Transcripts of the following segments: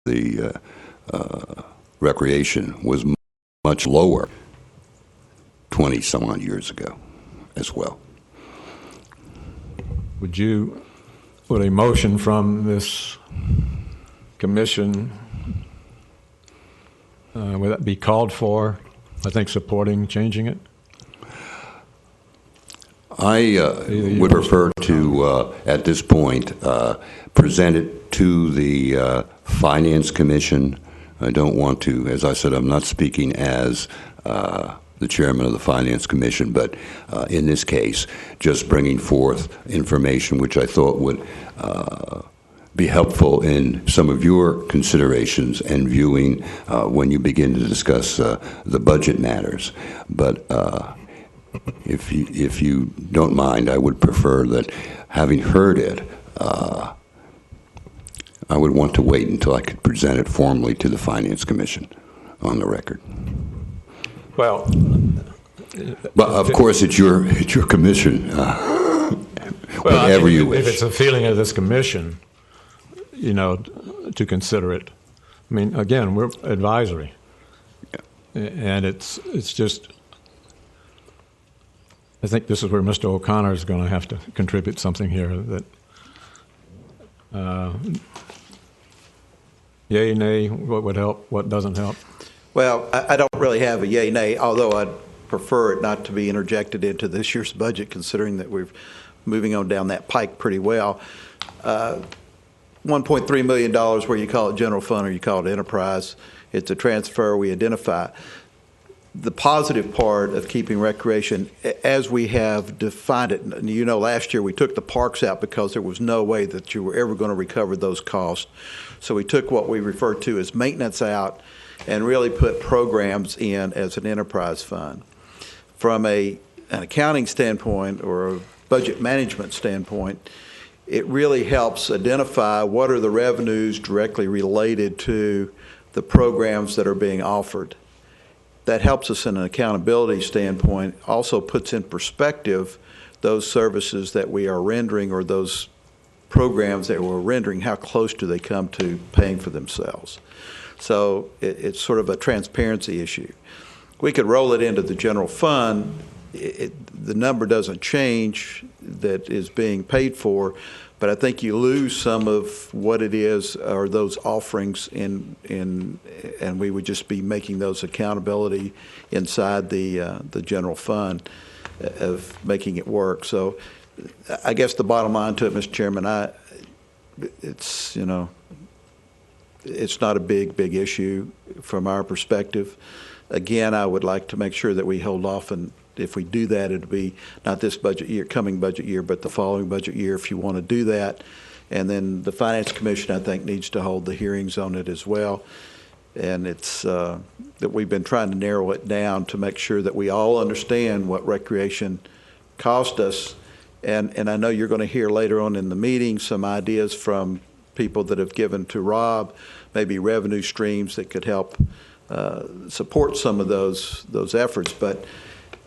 the recreation was much lower 20 some odd years ago as well. Would a motion from this commission, would that be called for, I think, supporting changing it? I would prefer to, at this point, present it to the Finance Commission. I don't want to, as I said, I'm not speaking as the chairman of the Finance Commission, but in this case, just bringing forth information which I thought would be helpful in some of your considerations and viewing when you begin to discuss the budget matters. But if you don't mind, I would prefer that, having heard it, I would want to wait until I could present it formally to the Finance Commission on the record. Well, but of course, it's your commission. Whatever you wish. If it's a feeling of this commission, to consider it. I mean, again, we're advisory, and it's just. I think this is where Mr. O'Connor is going to have to contribute something here. That yay, nay, what would help, what doesn't help. Well, I don't really have a yay, nay, although I'd prefer it not to be interjected into this year's budget, considering that we're moving on down that pike pretty well. $1.3 million, where you call it general fund or you call it enterprise, it's a transfer we identify. The positive part of keeping recreation, as we have defined it, last year we took the parks out because there was no way that you were ever going to recover those costs. So we took what we refer to as maintenance out and really put programs in as an enterprise fund. From an accounting standpoint or a budget management standpoint, it really helps identify what are the revenues directly related to the programs that are being offered. That helps us in an accountability standpoint, also puts in perspective those services that we are rendering or those programs that we're rendering, how close do they come to paying for themselves. So it's sort of a transparency issue. We could roll it into the general fund. The number doesn't change that is being paid for, but I think you lose some of what it is or those offerings and we would just be making those accountability inside the general fund of making it work. So I guess the bottom line to it, Mr. Chairman, it's not a big issue from our perspective. Again, I would like to make sure that we hold off, and if we do that, it'll be not this budget year, coming budget year, but the following budget year if you want to do that. And then the Finance Commission, I think, needs to hold the hearings on it as well. And it's that we've been trying to narrow it down to make sure that we all understand what recreation cost us. And I know you're going to hear later on in the meeting some ideas from people that have given to Rob, maybe revenue streams that could help support some of those efforts. But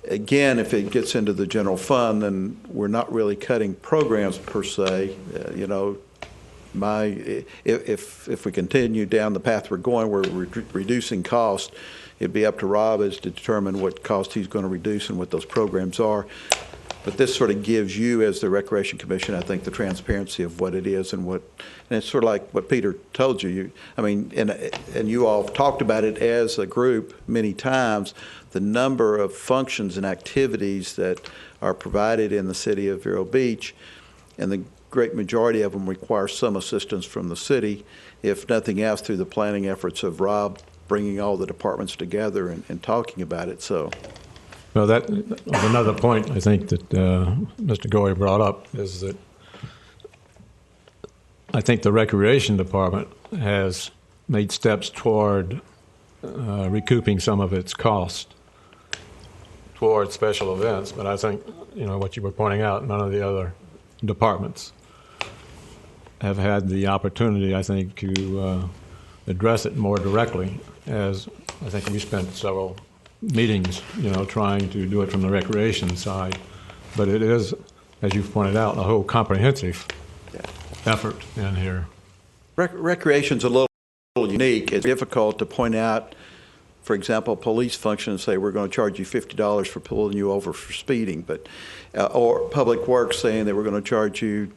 again, if it gets into the general fund, then we're not really cutting programs per se. If we continue down the path we're going, we're reducing cost. It'd be up to Rob as to determine what cost he's going to reduce and what those programs are. But this sort of gives you, as the Recreation Commission, I think, the transparency of what it is and it's sort of like what Peter told you. And you all have talked about it as a group many times, the number of functions and activities that are provided in the city of Vero Beach, and the great majority of them require some assistance from the city, if nothing else through the planning efforts of Rob bringing all the departments together and talking about it. So. Well, that was another point I think that Mr. Goy brought up, is that I think the Recreation Department has made steps toward recouping some of its cost toward special events, but I think, what you were pointing out, none of the other departments have had the opportunity, I think, to address it more directly, as I think we spent several meetings, trying to do it from the recreation side. But it is, as you've pointed out, a whole comprehensive effort in here. Recreation's a little little unique. It's difficult to point out, for example, a police function and say, we're going to charge you $50 for pulling you over for speeding, but or Public Works saying that we're going to charge you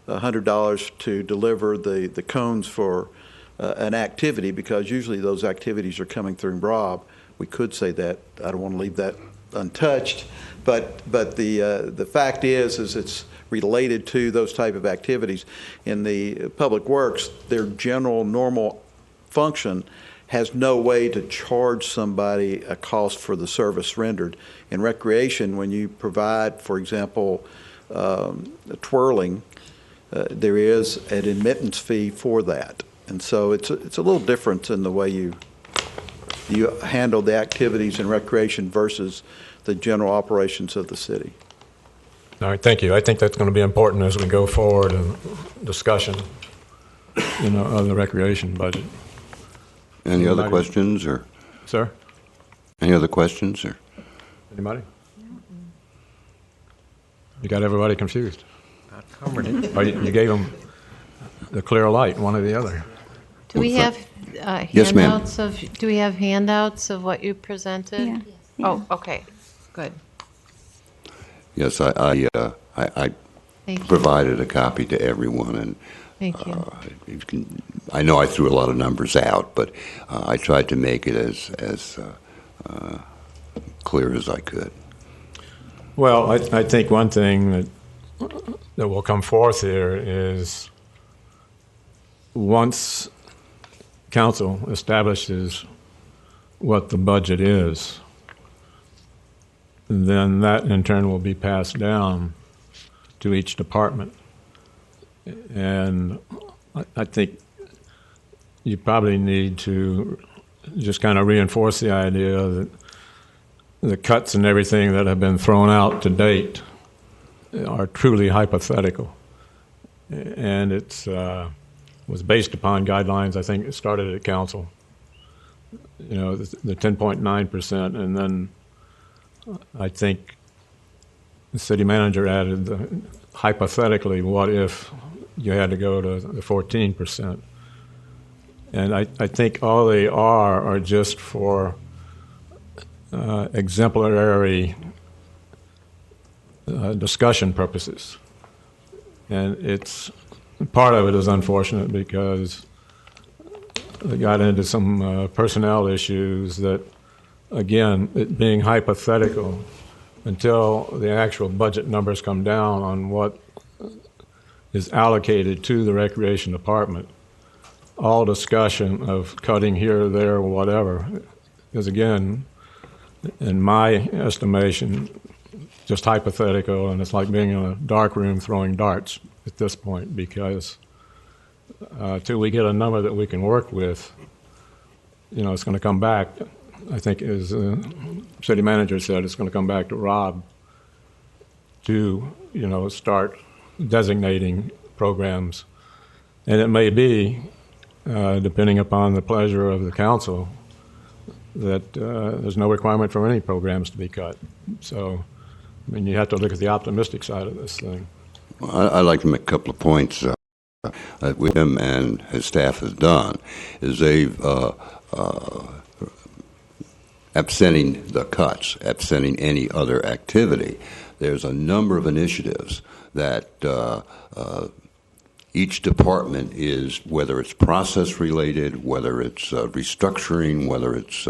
$100 to deliver the cones for an activity, because usually those activities are coming through Rob. We could say that. I don't want to leave that untouched, but the fact is it's related to those type of activities. In the Public Works, their general normal function has no way to charge somebody a cost for the service rendered. In recreation, when you provide, for example, twirling, there is an admittance fee for that. And so it's a little different in the way you handle the activities in recreation versus the general operations of the city. All right, thank you. I think that's going to be important as we go forward in discussion, of the recreation budget. Any other questions, or? Sir? Any other questions, or? Anybody? You got everybody confused. I covered it. Or you gave them the clear light, one or the other. Do we have Yes, ma'am. handouts do we have handouts of what you presented? Yeah. Oh, okay, good. Yes, I Thank you. provided a copy to everyone, and Thank you. I know I threw a lot of numbers out, but I tried to make it as clear as I could. Well, I think one thing that will come forth here is once council establishes what the budget is, then that in turn will be passed down to each department. And I think you probably need to just kind of reinforce the idea that the cuts and everything that have been thrown out to date are truly hypothetical. And it's was based upon guidelines. I think it started at council, the 10.9%, and then I think the city manager added hypothetically, what if you had to go to the 14%? And I think all they are just for exemplary discussion purposes. And it's part of it is unfortunate because they got into some personnel issues that, again, it being hypothetical until the actual budget numbers come down on what is allocated to the recreation department. All discussion of cutting here or there or whatever is, again, in my estimation, just hypothetical, and it's like being in a dark room throwing darts at this point, because till we get a number that we can work with, it's going to come back. I think, as the city manager said, it's going to come back to Rob to, start designating programs. And it may be, depending upon the pleasure of the council, that there's no requirement for any programs to be cut. So, you have to look at the optimistic side of this thing. Well, I'd like to make a couple of points that with him and his staff has done, is they've absenting the cuts, absenting any other activity. There's a number of initiatives that each department is, whether it's process related, whether it's restructuring, whether it's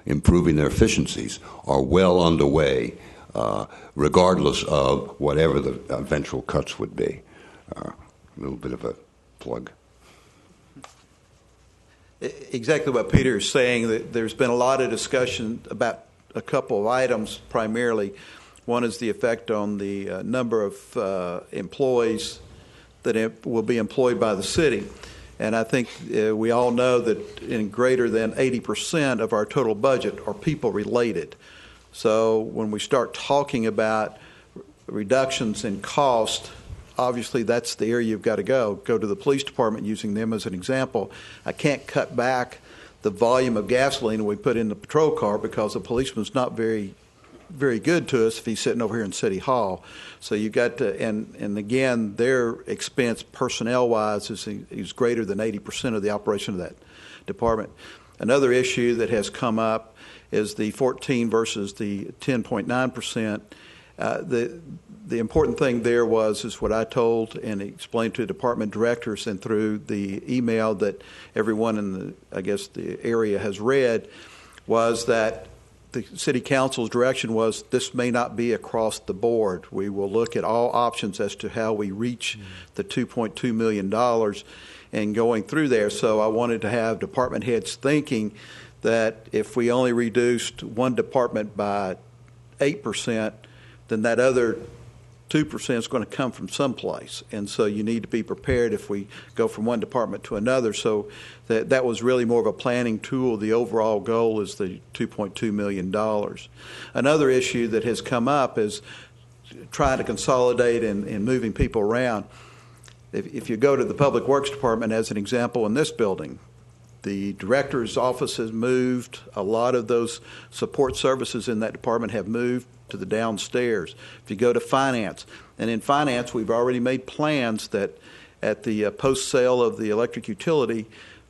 improving their efficiencies, are well underway, regardless of whatever the eventual cuts would be. A little bit of a plug. Exactly what Peter is saying. That there's been a lot of discussion about a couple of items primarily. One is the effect on the number of employees that will be employed by the city. And I think we all know that in greater than 80% of our total budget are people related. So when we start talking about reductions in cost, obviously that's the area you've got to go. Go to the police department, using them as an example. I can't cut back the volume of gasoline we put in the patrol car because a policeman's not very very good to us if he's sitting over here in City Hall. So you got to, and again, their expense personnel-wise is greater than 80% of the operation of that department. Another issue that has come up is the 14 versus the 10.9%. The important thing there is what I told and explained to department directors and through the email that everyone in the area has read, was that the city council's direction was this may not be across the board. We will look at all options as to how we reach the $2.2 million and going through there. So I wanted to have department heads thinking that if we only reduced one department by 8%, then that other 2% is going to come from someplace. And so you need to be prepared if we go from one department to another. So that was really more of a planning tool. The overall goal is the $2.2 million. Another issue that has come up is trying to consolidate and moving people around. If you go to the Public Works Department, as an example, in this building, the director's office has moved. A lot of those support services in that department have moved to the downstairs. If you go to finance, and in finance, we've already made plans that at the post-sale of the electric utility,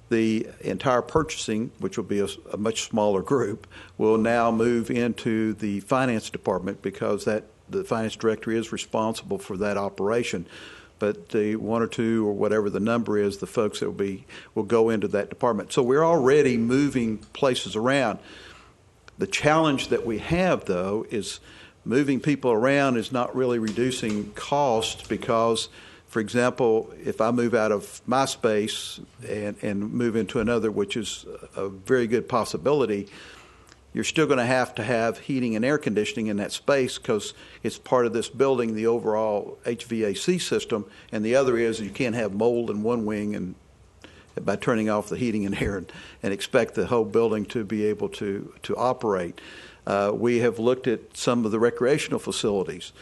the entire purchasing, which will be a much smaller group, will now move into the finance department because the finance director is responsible for that operation. But the one or two or whatever the number is, the folks that will go into that department. So we're already moving places around. The challenge that we have, though, is moving people around is not really reducing costs because, for example, if I move out of my space and move into another, which is a very good possibility, you're still going to have heating and air conditioning in that space because it's part of this building, the overall HVAC system. And the other is you can't have mold in one wing and by turning off the heating and air and expect the whole building to be able to operate. We have looked at some of the recreational facilities.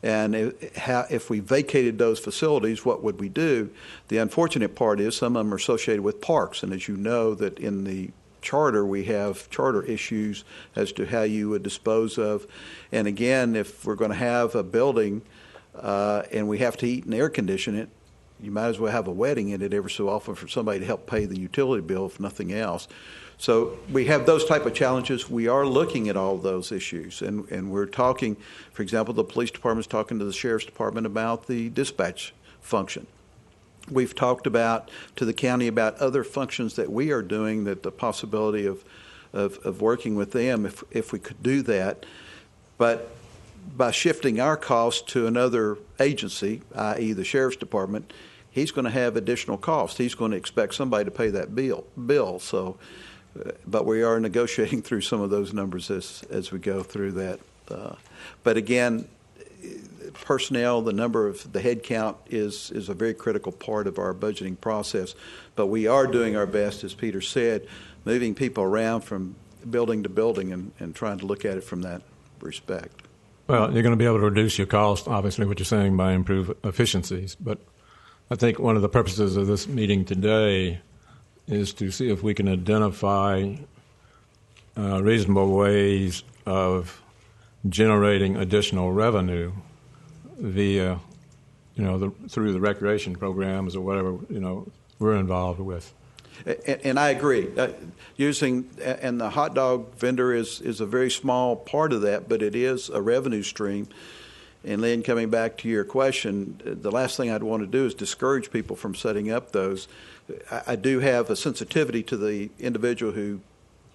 And if we vacated those facilities, what would we do? The unfortunate part is some of them are associated with parks. And as you know, that in the charter, we have charter issues as to how you would dispose of. And again, if we're going to have a building and we have to heat and air condition it, you might as well have a wedding in it every so often for somebody to help pay the utility bill, if nothing else. So we have those type of challenges. We are looking at all of those issues, and we're talking, for example, the police department's talking to the sheriff's department about the dispatch function. We've talked to the county about other functions that we are doing, that the possibility of working with them if we could do that. But by shifting our costs to another agency, i.e. the sheriff's department, he's going to have additional costs. He's going to expect somebody to pay that bill. So, but we are negotiating through some of those numbers as we go through that. But again, personnel, the number of the head count is a very critical part of our budgeting process. But we are doing our best, as Peter said, moving people around from building to building and trying to look at it from that respect. Well, you're going to be able to reduce your cost, obviously, what you're saying, by improved efficiencies. But I think one of the purposes of this meeting today is to see if we can identify reasonable ways of generating additional revenue via, through the recreation programs or whatever, we're involved with. And I agree. And the hot dog vendor is a very small part of that, but it is a revenue stream. And then coming back to your question, the last thing I'd want to do is discourage people from setting up those. I do have a sensitivity to the individual who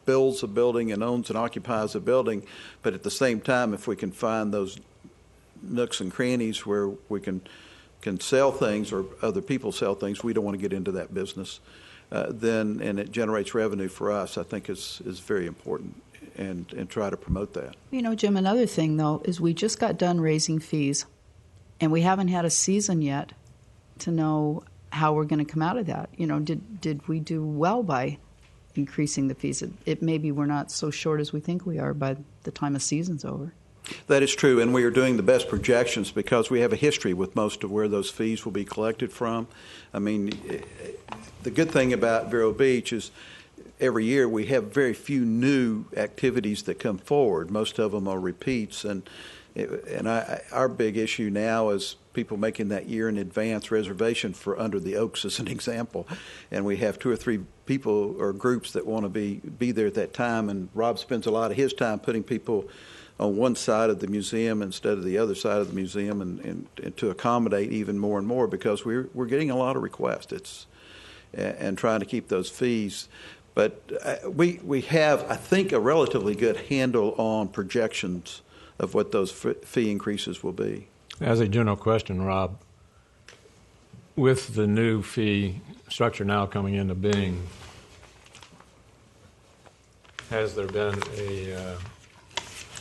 builds a building and owns and occupies a building, but at the same time, if we can find those nooks and crannies where we can sell things or other people sell things, we don't want to get into that business. And it generates revenue for us, I think is very important, and try to promote that. Jim, another thing, though, is we just got done raising fees, and we haven't had a season yet to know how we're going to come out of that. Did we do well by increasing the fees? It maybe we're not so short as we think we are by the time a season's over. That is true, and we are doing the best projections because we have a history with most of where those fees will be collected from. I mean, the good thing about Vero Beach is every year we have very few new activities that come forward. Most of them are repeats, our big issue now is people making that year in advance reservation for Under the Oaks as an example, and we have 2 or 3 people or groups that want to be there at that time, and Rob spends a lot of his time putting people on one side of the museum instead of the other side of the museum, and to accommodate even more and more, because we're getting a lot of requests. And trying to keep those fees. But we have, I think, a relatively good handle on projections of what those fee increases will be. As a general question, Rob, with the new fee structure now coming into being, has there been a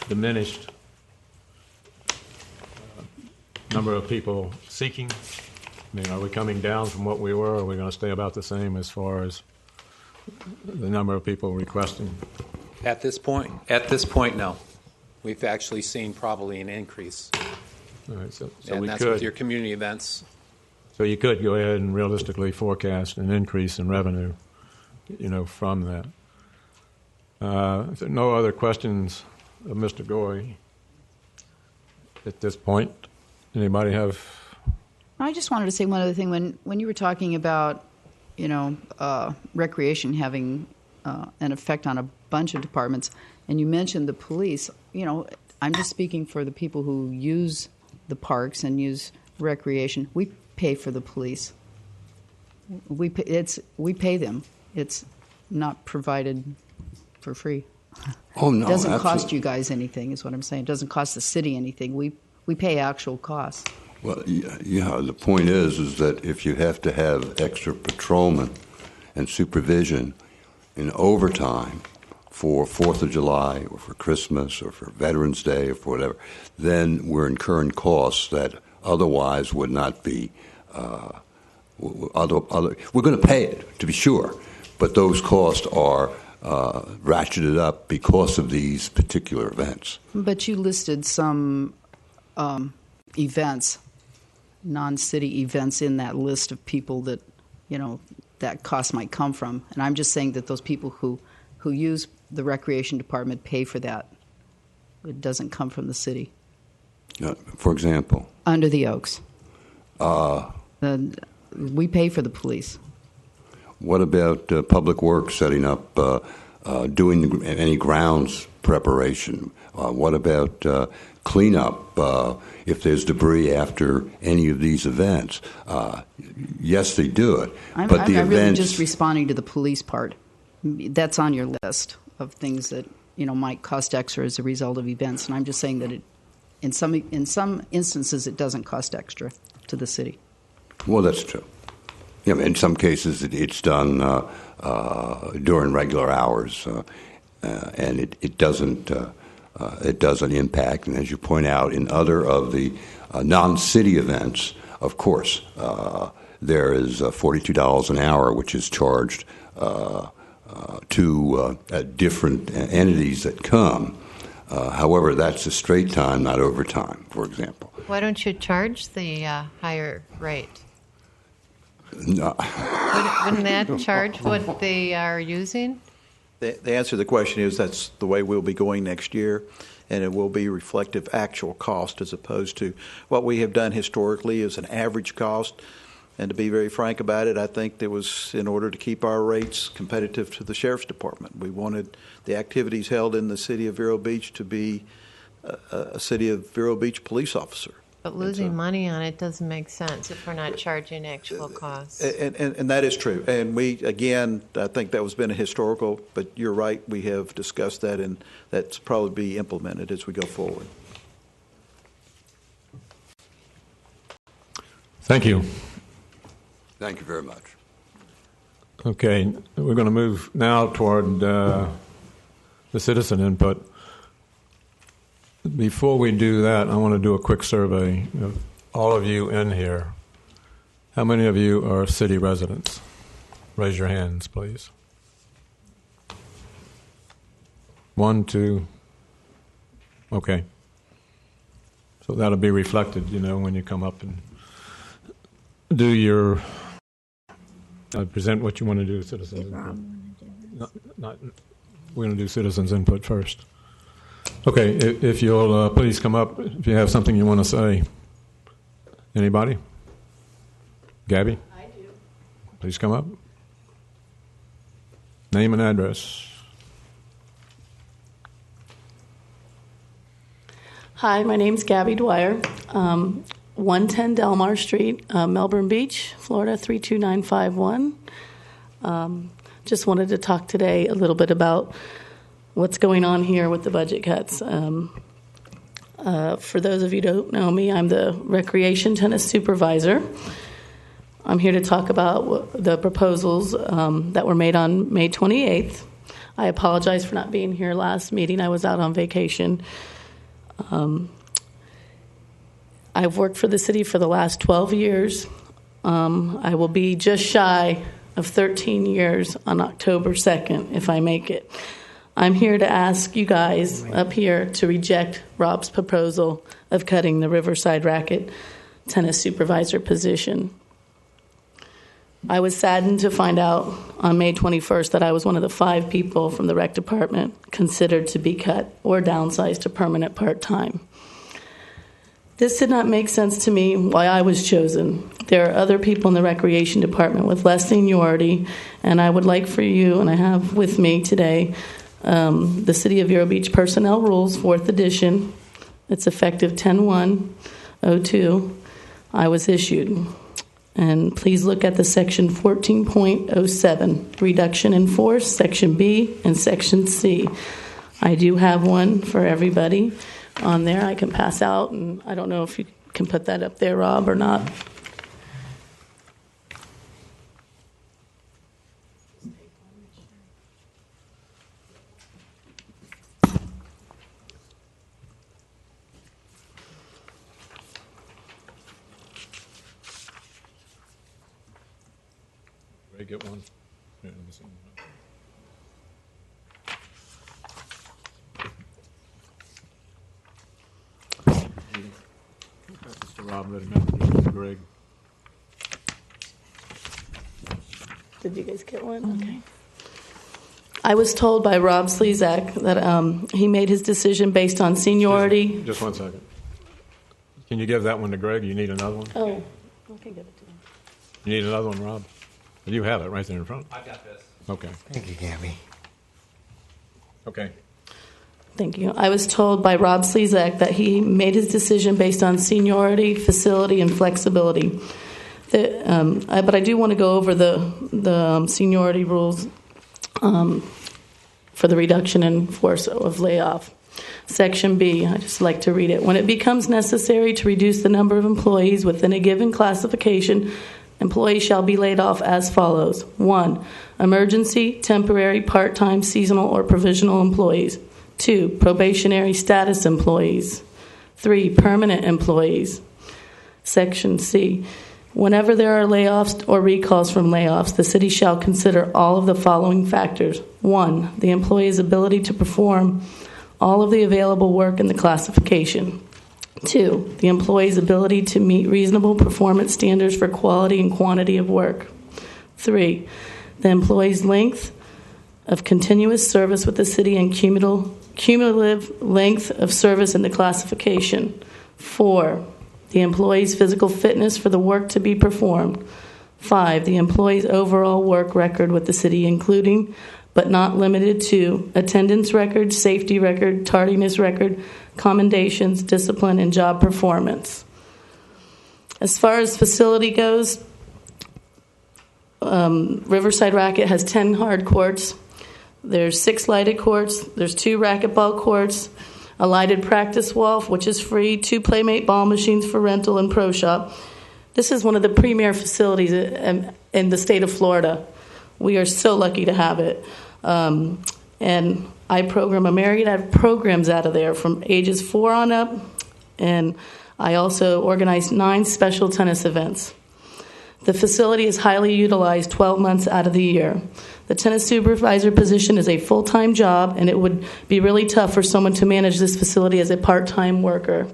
diminished number of people seeking? I mean, are we coming down from what we were, or are we going to stay about the same as far as the number of people requesting? At this point, no. We've actually seen probably an increase. All right, so and that's with your community events. So you could go ahead and realistically forecast an increase in revenue, from that. If there are no other questions of Mr. Goy at this point, anybody have? I just wanted to say one other thing. When you were talking about, recreation having an effect on a bunch of departments, and you mentioned the police, I'm just speaking for the people who use the parks and use recreation. We pay for the police. We pay them. It's not provided for free. Oh, no. It doesn't absolutely. cost you guys anything, is what I'm saying. It doesn't cost the city anything. We pay actual costs. Well, yeah, the point is that if you have to have extra patrolmen and supervision in overtime for 4th of July or for Christmas or for Veterans Day or for whatever, then we're incurring costs that otherwise would not be, we're going to pay it, to be sure, but those costs are ratcheted up because of these particular events. But you listed some events, non-city events in that list of people that, that cost might come from. And I'm just saying that those people who use the recreation department pay for that. It doesn't come from the city. For example? Under the Oaks. We pay for the police. What about Public Works setting up, doing any grounds preparation? What about cleanup if there's debris after any of these events? Yes, they do it. I'm events, really just responding to the police part. That's on your list of things that might cost extra as a result of events, and I'm just saying that in some instances it doesn't cost extra to the city. Well, that's true. Yeah, in some cases it's done during regular hours, and it doesn't impact. And as you point out, in other of the non-city events, of course, there is $42 an hour, which is charged to different entities that come. However, that's a straight time, not overtime, for example. Why don't you charge the higher rate? No. Wouldn't that charge what they are using? The answer to the question is that's the way we'll be going next year, and it will be reflective actual cost as opposed to what we have done historically is an average cost. And to be very frank about it, I think that was in order to keep our rates competitive to the Sheriff's Department. We wanted the activities held in the city of Vero Beach to be a city of Vero Beach police officer. But losing money on it doesn't make sense if we're not charging actual costs. And that is true. And we, again, I think that was been a historical, but you're right, we have discussed that, and that's probably be implemented as we go forward. Thank you. Thank you very much. Okay, we're going to move now toward the citizen input. Before we do that, I want to do a quick survey of all of you in here. How many of you are city residents? Raise your hands, please. 1, 2. Okay. So that'll be reflected, when you come up and do your present what you want to do, citizens. Not, we're going to do citizens input first. Okay, if you'll please come up if you have something you want to say. Anybody? Gabby? I do. Please come up. Name and address. Hi, my name's Gabby Dwyer, 110 Delmar Street, Melbourne Beach, Florida 32951. Just wanted to talk today a little bit about what's going on here with the budget cuts. For those of you who don't know me, I'm the recreation tennis supervisor. I'm here to talk about the proposals that were made on May 28th. I apologize for not being here last meeting. I was out on vacation. I've worked for the city for the last 12 years. I will be just shy of 13 years on October 2nd, if I make it. I'm here to ask you guys up here to reject Rob's proposal of cutting the Riverside Racket tennis supervisor position. I was saddened to find out on May 21st that I was one of the 5 people from the rec department considered to be cut or downsized to permanent part-time. This did not make sense to me why I was chosen. There are other people in the recreation department with less seniority, and I would like for you, and I have with me today, the City of Vero Beach Personnel Rules, 4th edition. It's effective 10/1/02. I was issued. And please look at the section 14.07, reduction in force, section B and section C. I do have one for everybody on there I can pass out, and I don't know if you can put that up there, Rob, or not. Ray, get one. Yeah, let me see. Mr. Rob, let him know. Greg. Did you guys get one? Okay. I was told by Rob Slezak that he made his decision based on seniority. Just 1 second. Can you give that one to Greg? You need another one? Oh, okay, give it to him. You need another one, Rob? You have it right there in front. I've got this. Okay. Thank you, Gabby. Okay. Thank you. I was told by Rob Slezak that he made his decision based on seniority, facility, and flexibility. But I do want to go over the seniority rules for the reduction in force of layoff. Section B, I just like to read it. When it becomes necessary to reduce the number of employees within a given classification, employees shall be laid off as follows. 1. Emergency, temporary, part-time, seasonal, or provisional employees. 2. Probationary status employees. 3. Permanent employees. Section C. Whenever there are layoffs or recalls from layoffs, the city shall consider all of the following factors. 1. The employee's ability to perform all of the available work in the classification. 2. The employee's ability to meet reasonable performance standards for quality and quantity of work. 3. The employee's length of continuous service with the city and cumulative length of service in the classification. 4. The employee's physical fitness for the work to be performed. 5. The employee's overall work record with the city, including but not limited to attendance record, safety record, tardiness record, commendations, discipline, and job performance. As far as facility goes, Riverside Racket has 10 hard courts. There's 6 lighted courts. There's 2 racquetball courts, a lighted practice wall, which is free, 2 Playmate ball machines for rental and pro shop. This is one of the premier facilities in the state of Florida. We are so lucky to have it. And I program a myriad of programs out of there from ages 4 on up, and I also organize 9 special tennis events. The facility is highly utilized 12 months out of the year. The tennis supervisor position is a full-time job, and it would be really tough for someone to manage this facility as a part-time worker.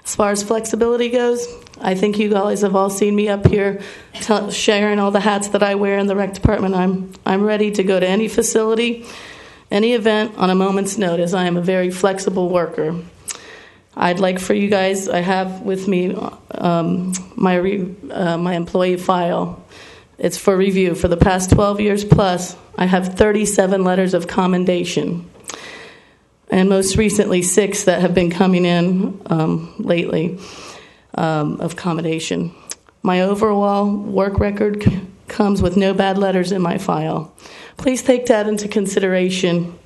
As far as flexibility goes, I think you guys have all seen me up here sharing all the hats that I wear in the rec department. I'm ready to go to any facility, any event on a moment's notice. I am a very flexible worker. I'd like for you guys, I have with me my employee file. It's for review. For the past 12 years plus, I have 37 letters of commendation. And most recently, 6 that have been coming in lately of commendation. My overall work record comes with no bad letters in my file. Please take that into consideration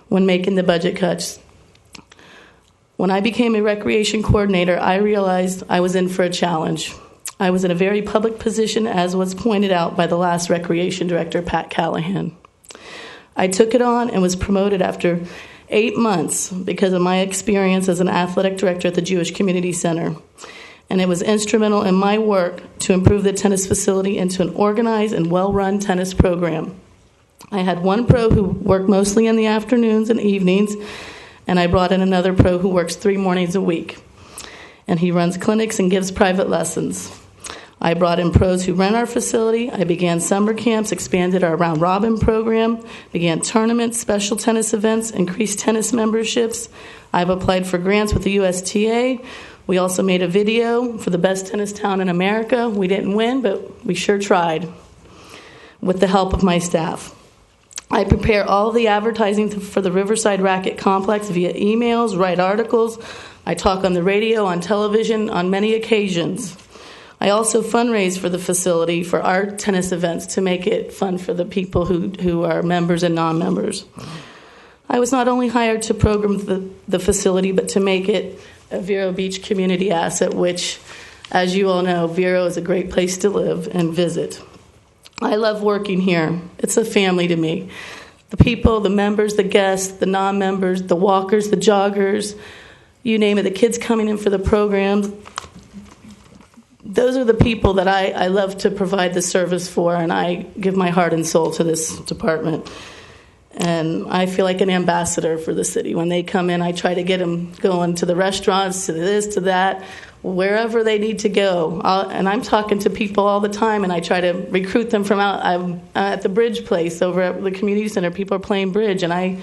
when making the budget cuts. When I became a recreation coordinator, I realized I was in for a challenge. I was in a very public position, as was pointed out by the last recreation director, Pat Callahan. I took it on and was promoted after 8 months because of my experience as an athletic director at the Jewish Community Center. And it was instrumental in my work to improve the tennis facility into an organized and well-run tennis program. I had one pro who worked mostly in the afternoons and evenings, and I brought in another pro who works 3 mornings a week. And he runs clinics and gives private lessons. I brought in pros who run our facility. I began summer camps, expanded our round-robin program, began tournaments, special tennis events, increased tennis memberships. I've applied for grants with the USTA. We also made a video for the best tennis town in America. We didn't win, but we sure tried with the help of my staff. I prepare all the advertising for the Riverside Racquet Complex via emails, write articles. I talk on the radio, on television, on many occasions. I also fundraise for the facility for our tennis events to make it fun for the people who are members and non-members. I was not only hired to program the facility, but to make it a Vero Beach community asset, which, as you all know, Vero is a great place to live and visit. I love working here. It's a family to me. The people, the members, the guests, the non-members, the walkers, the joggers, you name it, the kids coming in for the programs. Those are the people that I love to provide the service for, and I give my heart and soul to this department. And I feel like an ambassador for the city. When they come in, I try to get them going to the restaurants, to this, to that, wherever they need to go. And I'm talking to people all the time, and I try to recruit them from out. I'm at the bridge place over at the community center. People are playing bridge, and I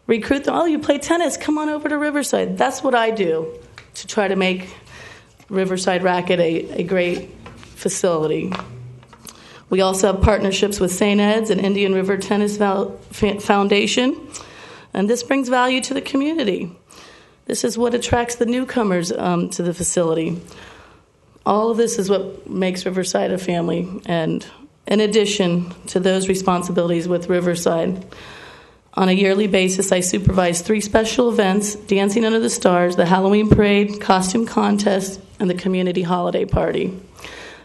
recruit them. Oh, you play tennis? Come on over to Riverside. That's what I do to try to make Riverside Racquet a great facility. We also have partnerships with St. Ed's and Indian River Tennis Foundation, and this brings value to the community. This is what attracts the newcomers to the facility. All of this is what makes Riverside a family, and in addition to those responsibilities with Riverside, on a yearly basis, I supervise 3 special events: Dancing Under the Stars, the Halloween Parade, Costume Contest, and the Community Holiday Party.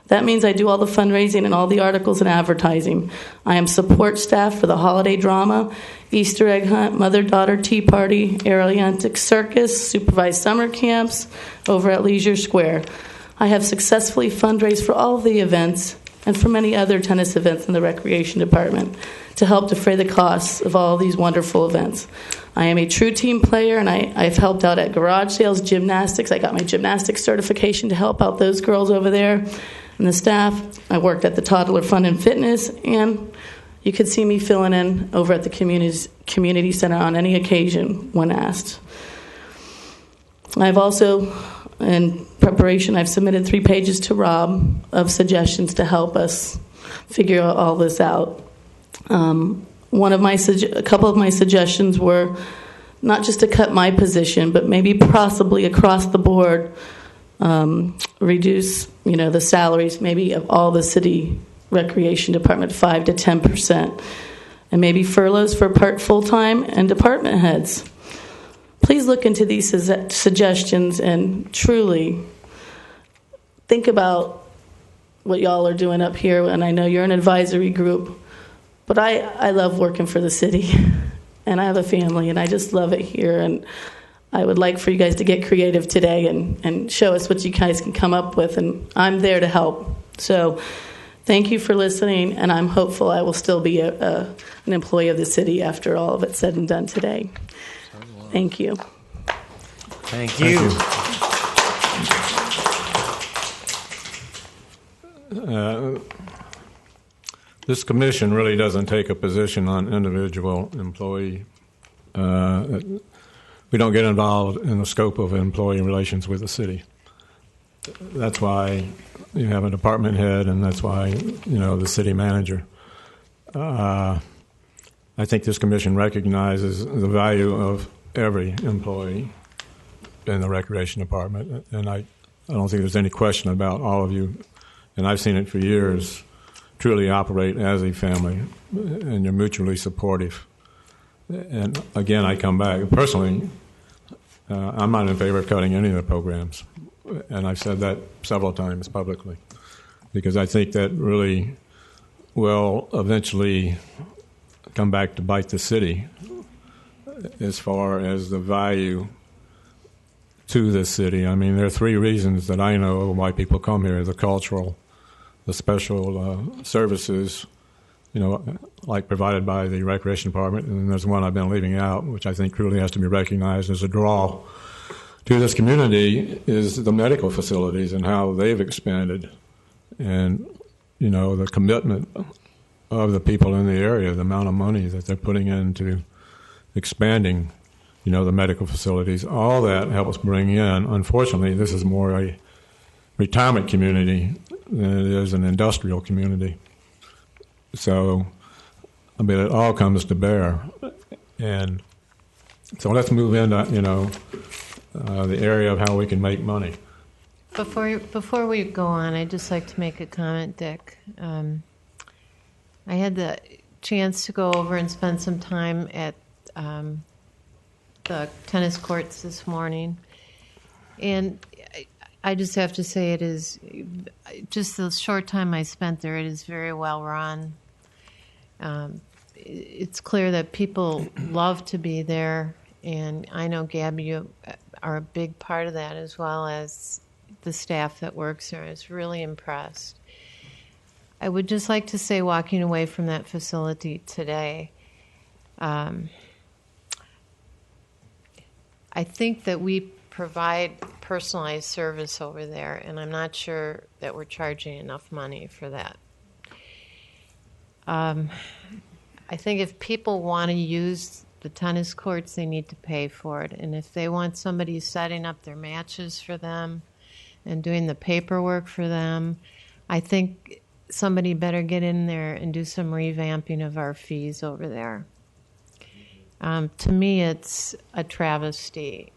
That means I do all the fundraising and all the articles and advertising. I am support staff for the holiday drama, Easter egg hunt, mother-daughter tea party, Aerolantic Circus, supervise summer camps over at Leisure Square. I have successfully fundraised for all of the events and for many other tennis events in the recreation department to help defray the costs of all these wonderful events. I am a true team player, and I've helped out at garage sales, gymnastics. I got my gymnastics certification to help out those girls over there and the staff. I worked at the Toddler Fun and Fitness, and you could see me filling in over at the community center on any occasion when asked. I've also, in preparation, I've submitted 3 pages to Rob of suggestions to help us figure all this out. A couple of my suggestions were not just to cut my position, but maybe possibly across the board reduce, the salaries maybe of all the city recreation department 5 to 10%, and maybe furloughs for full-time and department heads. Please look into these suggestions and truly think about what y'all are doing up here. And I know you're an advisory group, but I love working for the city, and I have a family, and I just love it here. And I would like for you guys to get creative today and show us what you guys can come up with, and I'm there to help. So thank you for listening, and I'm hopeful I will still be an employee of the city after all of it's said and done today. Thank you. Thank you. Thank you. this commission really doesn't take a position on individual employee. We don't get involved in the scope of employee relations with the city. That's why you have a department head, and that's why the city manager. I think this commission recognizes the value of every employee in the recreation department, and I don't think there's any question about all of you, and I've seen it for years, truly operate as a family, and you're mutually supportive. And again, I come back. Personally, I'm not in favor of cutting any of the programs, and I've said that several times publicly, because I think that really will eventually come back to bite the city as far as the value to the city. I mean, there are three reasons that I know why people come here: the cultural, the special services, like provided by the Recreation Department, and there's one I've been leaving out, which I think truly has to be recognized as a draw to this community, is the medical facilities and how they've expanded, and the commitment of the people in the area, the amount of money that they're putting into expanding, the medical facilities. All that helps bring in. Unfortunately, this is more a retirement community than it is an industrial community. So, it all comes to bear. And so let's move into, the area of how we can make money. Before we go on, I'd just like to make a comment, Dick. I had the chance to go over and spend some time at the tennis courts this morning, and I just have to say it is, just the short time I spent there, it is very well run. It's clear that people love to be there, and I know, Gabby, you are a big part of that, as well as the staff that works there. I was really impressed. I would just like to say, walking away from that facility today, I think that we provide personalized service over there, and I'm not sure that we're charging enough money for that. I think if people want to use the tennis courts, they need to pay for it. And if they want somebody setting up their matches for them and doing the paperwork for them, I think somebody better get in there and do some revamping of our fees over there. To me, it's a travesty.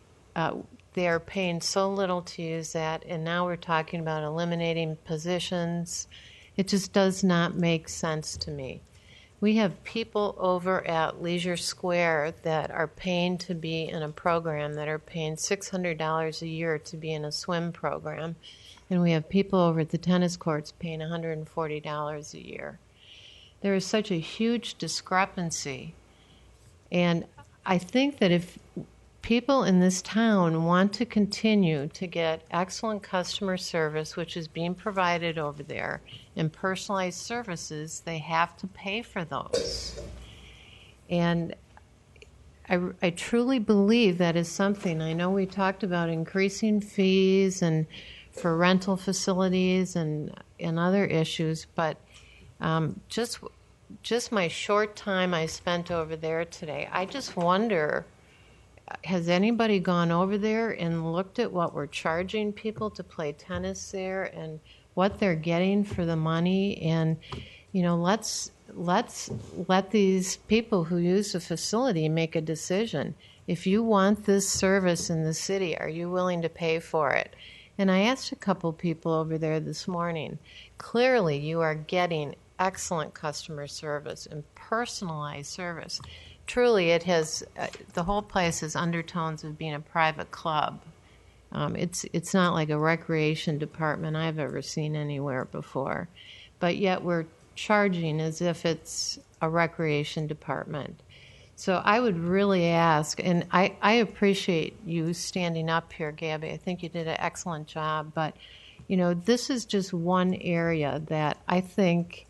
They're paying so little to use that, and now we're talking about eliminating positions. It just does not make sense to me. We have people over at Leisure Square that are paying to be in a program, that are paying $600 a year to be in a swim program, and we have people over at the tennis courts paying $140 a year. There is such a huge discrepancy, and I think that if people in this town want to continue to get excellent customer service, which is being provided over there, and personalized services, they have to pay for those. And I truly believe that is something. I know we talked about increasing fees and for rental facilities and other issues, but just my short time I spent over there today, I just wonder, has anybody gone over there and looked at what we're charging people to play tennis there and what they're getting for the money? And, let's let these people who use the facility make a decision. If you want this service in the city, are you willing to pay for it? And I asked a couple people over there this morning. Clearly, you are getting excellent customer service and personalized service. Truly, it has the whole place has undertones of being a private club. It's not like a recreation department I've ever seen anywhere before, but yet we're charging as if it's a recreation department. So I would really ask, and I appreciate you standing up here, Gabby. I think you did an excellent job, but this is just one area that I think,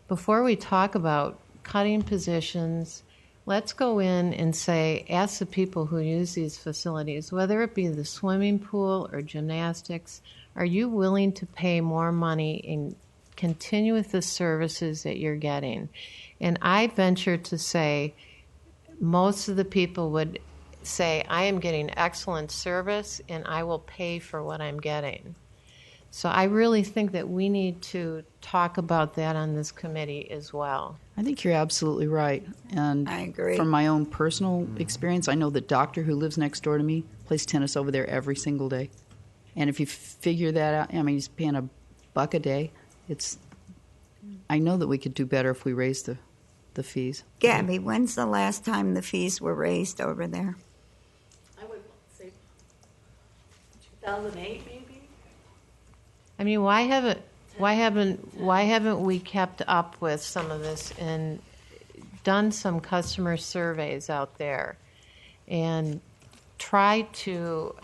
before we talk about cutting positions, let's go in and say, ask the people who use these facilities, whether it be the swimming pool or gymnastics, are you willing to pay more money and continue with the services that you're getting. And I venture to say most of the people would say, I am getting excellent service and I will pay for what I'm getting. So I really think that we need to talk about that on this committee as well. I think you're absolutely right. And I agree. From my own personal experience, I know the doctor who lives next door to me plays tennis over there every single day. And if you figure that out, I mean, he's paying $1 a day. I know that we could do better if we raised the fees. Gabby, when's the last time the fees were raised over there? I would say 2008, maybe. I mean, why haven't we kept up with some of this and done some customer surveys out there and try to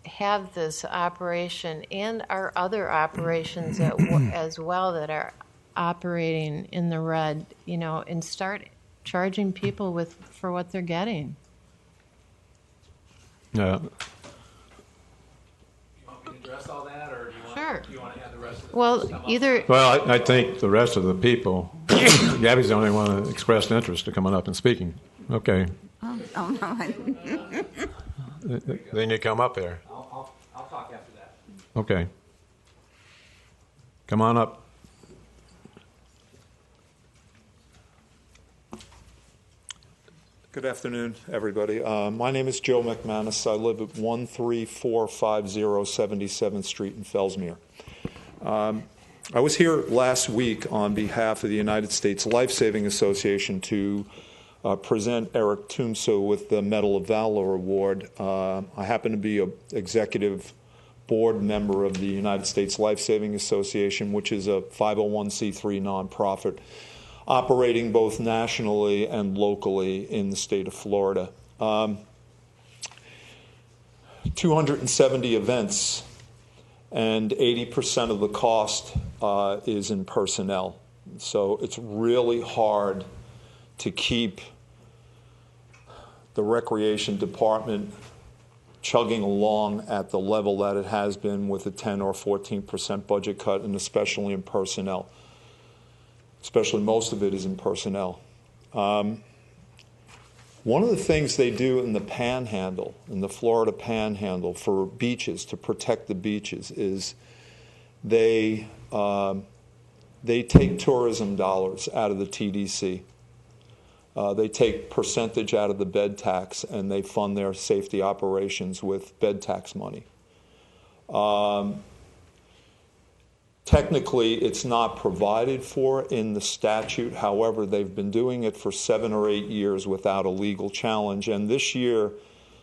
have this operation and our other operations as well that are operating in the red, and start charging people for what they're getting? Yeah. Address all that, or Sure. do you want to have the rest of the Well, either Well, I think the rest of the people, Gabby's the only one that expressed interest in coming up and speaking. Okay. Oh, no. Then you come up here. I'll talk after that. Okay. Come on up. Good afternoon, everybody. My name is Joe McManus. I live at 13450 77th Street in Fellsmere. I was here last week on behalf of the United States Life Saving Association to present Eric Tumso with the Medal of Valor Award. I happen to be an executive board member of the United States Life Saving Association, which is a 501c3 nonprofit operating both nationally and locally in the state of Florida. 270 events, and 80% of the cost is in personnel. So it's really hard to keep the recreation department chugging along at the level that it has been with a 10 or 14% budget cut, and especially in personnel. Especially most of it is in personnel. One of the things they do in the Panhandle, in the Florida Panhandle, for beaches, to protect the beaches, is they take tourism dollars out of the TDC. They take percentage out of the bed tax, and they fund their safety operations with bed tax money. Technically, it's not provided for in the statute. However, they've been doing it for 7 or 8 years without a legal challenge. And this year,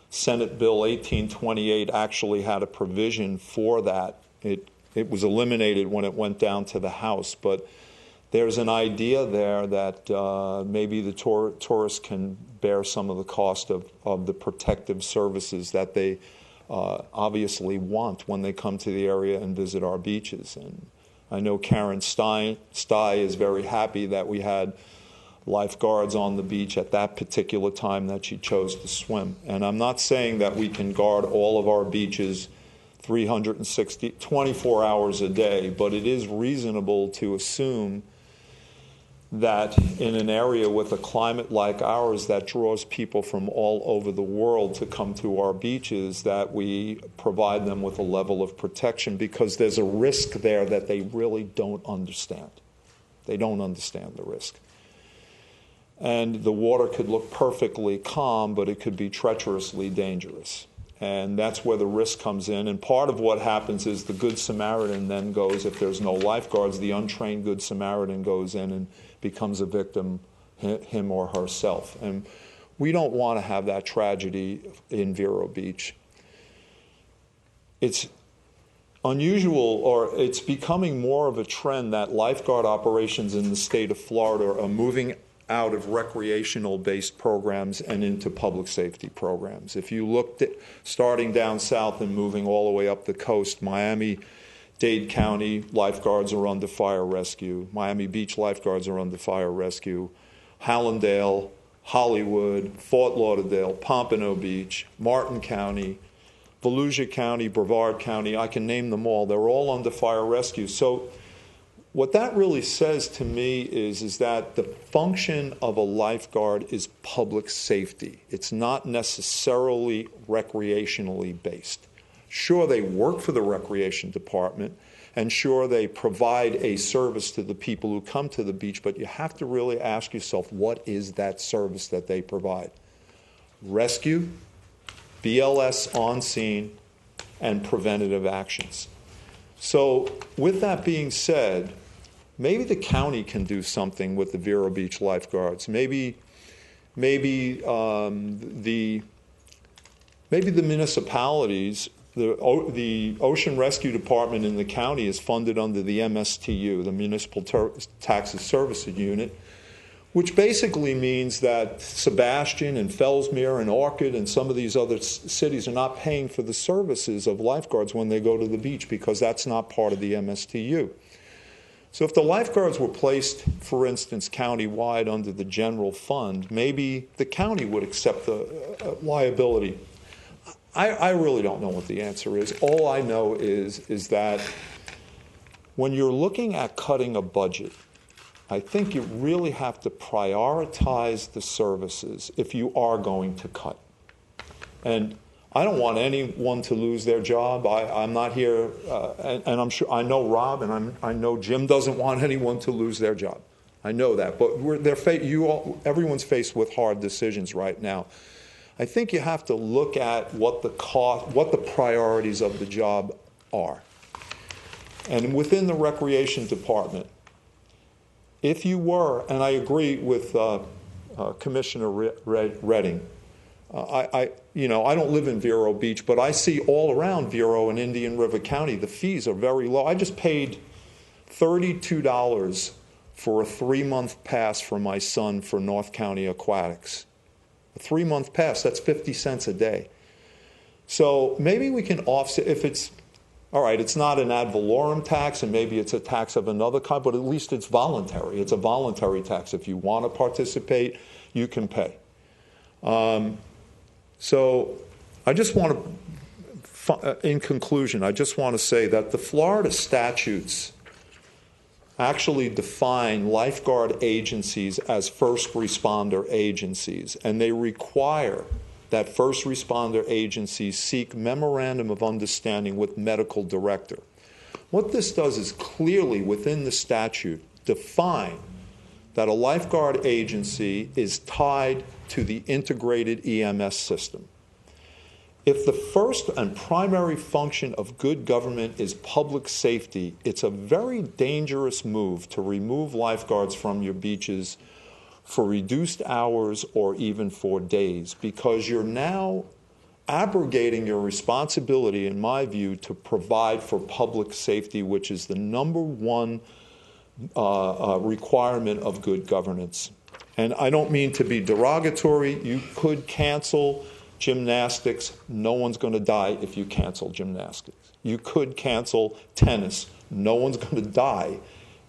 Senate Bill 1828 actually had a provision for that. It was eliminated when it went down to the House. But there's an idea there that maybe the tourists can bear some of the cost of the protective services that they obviously want when they come to the area and visit our beaches. And I know Karen Stye is very happy that we had lifeguards on the beach at that particular time that she chose to swim. And I'm not saying that we can guard all of our beaches 24 hours a day, but it is reasonable to assume that in an area with a climate like ours that draws people from all over the world to come to our beaches, that we provide them with a level of protection, because there's a risk there that they really don't understand. They don't understand the risk. And the water could look perfectly calm, but it could be treacherously dangerous. And that's where the risk comes in. And part of what happens is the Good Samaritan then goes, if there's no lifeguards, the untrained Good Samaritan goes in and becomes a victim, him or herself. And we don't want to have that tragedy in Vero Beach. It's unusual, or it's becoming more of a trend that lifeguard operations in the state of Florida are moving out of recreational-based programs and into public safety programs. If you looked at starting down south and moving all the way up the coast, Miami-Dade County lifeguards are under fire rescue. Miami Beach lifeguards are under fire rescue. Hallandale, Hollywood, Fort Lauderdale, Pompano Beach, Martin County, Volusia County, Brevard County, I can name them all. They're all under fire rescue. So what that really says to me is that the function of a lifeguard is public safety. It's not necessarily recreationally based. Sure, they work for the recreation department, and sure, they provide a service to the people who come to the beach, but you have to really ask yourself, what is that service that they provide? Rescue, BLS on scene, and preventative actions. So with that being said, maybe the county can do something with the Vero Beach lifeguards. Maybe the municipalities, the Ocean Rescue Department in the county is funded under the MSTU, the Municipal Taxes Services Unit, which basically means that Sebastian and Fellsmere and Orchid and some of these other cities are not paying for the services of lifeguards when they go to the beach because that's not part of the MSTU. So if the lifeguards were placed, for instance, countywide under the general fund, maybe the county would accept the liability. I really don't know what the answer is. All I know is that when you're looking at cutting a budget, I think you really have to prioritize the services if you are going to cut. And I don't want anyone to lose their job. I'm not here, and I'm sure I know Rob and I know Jim doesn't want anyone to lose their job. I know that, but everyone's faced with hard decisions right now. I think you have to look at what the priorities of the job are. And within the recreation department, if you were, and I agree with Commissioner Redding, I don't live in Vero Beach, but I see all around Vero and Indian River County, the fees are very low. I just paid $32 for a 3-month pass for my son for North County Aquatics. A 3-month pass, that's 50 cents a day. So maybe we can offset, if it's, all right, it's not an ad valorem tax, and maybe it's a tax of another kind, but at least it's voluntary. It's a voluntary tax. If you want to participate, you can pay. So I just want to, in conclusion, I just want to say that the Florida statutes actually define lifeguard agencies as first responder agencies, and they require that first responder agencies seek memorandum of understanding with medical director. What this does is clearly within the statute define that a lifeguard agency is tied to the integrated EMS system. If the first and primary function of good government is public safety, it's a very dangerous move to remove lifeguards from your beaches for reduced hours or even for days, because you're now abrogating your responsibility, in my view, to provide for public safety, which is the number one requirement of good governance. And I don't mean to be derogatory. You could cancel gymnastics. No one's going to die if you cancel gymnastics. You could cancel tennis. No one's going to die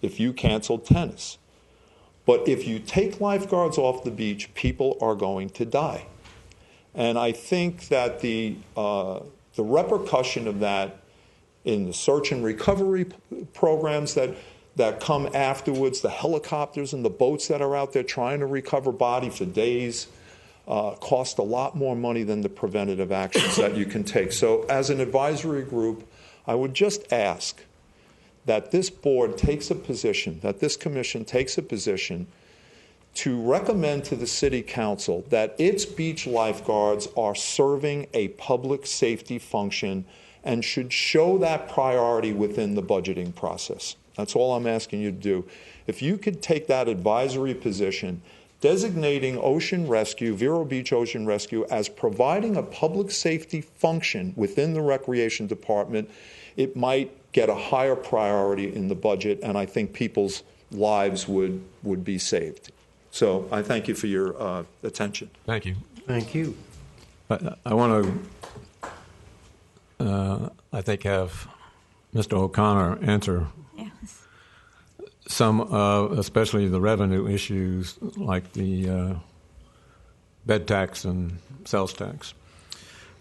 if you cancel tennis. But if you take lifeguards off the beach, people are going to die. And I think that the repercussion of that in the search and recovery programs that come afterwards, the helicopters and the boats that are out there trying to recover body for days, cost a lot more money than the preventative actions that you can take. So as an advisory group, I would just ask that this board takes a position, that this commission takes a position to recommend to the city council that its beach lifeguards are serving a public safety function and should show that priority within the budgeting process. That's all I'm asking you to do. If you could take that advisory position, designating Ocean Rescue, Vero Beach Ocean Rescue, as providing a public safety function within the recreation department, it might get a higher priority in the budget, and I think people's lives would be saved. So I thank you for your attention. Thank you. Thank you. I want to, I think, have Mr. O'Connor answer some, especially the revenue issues like the bed tax and sales tax.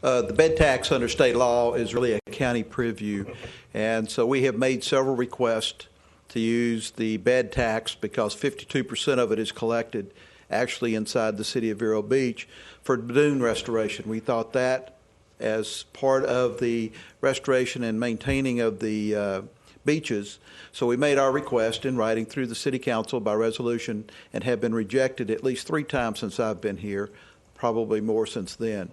The bed tax under state law is really a county purview, and so we have made several requests to use the bed tax, because 52% of it is collected actually inside the city of Vero Beach, for dune restoration. We thought that as part of the restoration and maintaining of the beaches. So we made our request in writing through the city council by resolution, and have been rejected at least 3 times since I've been here, probably more since then.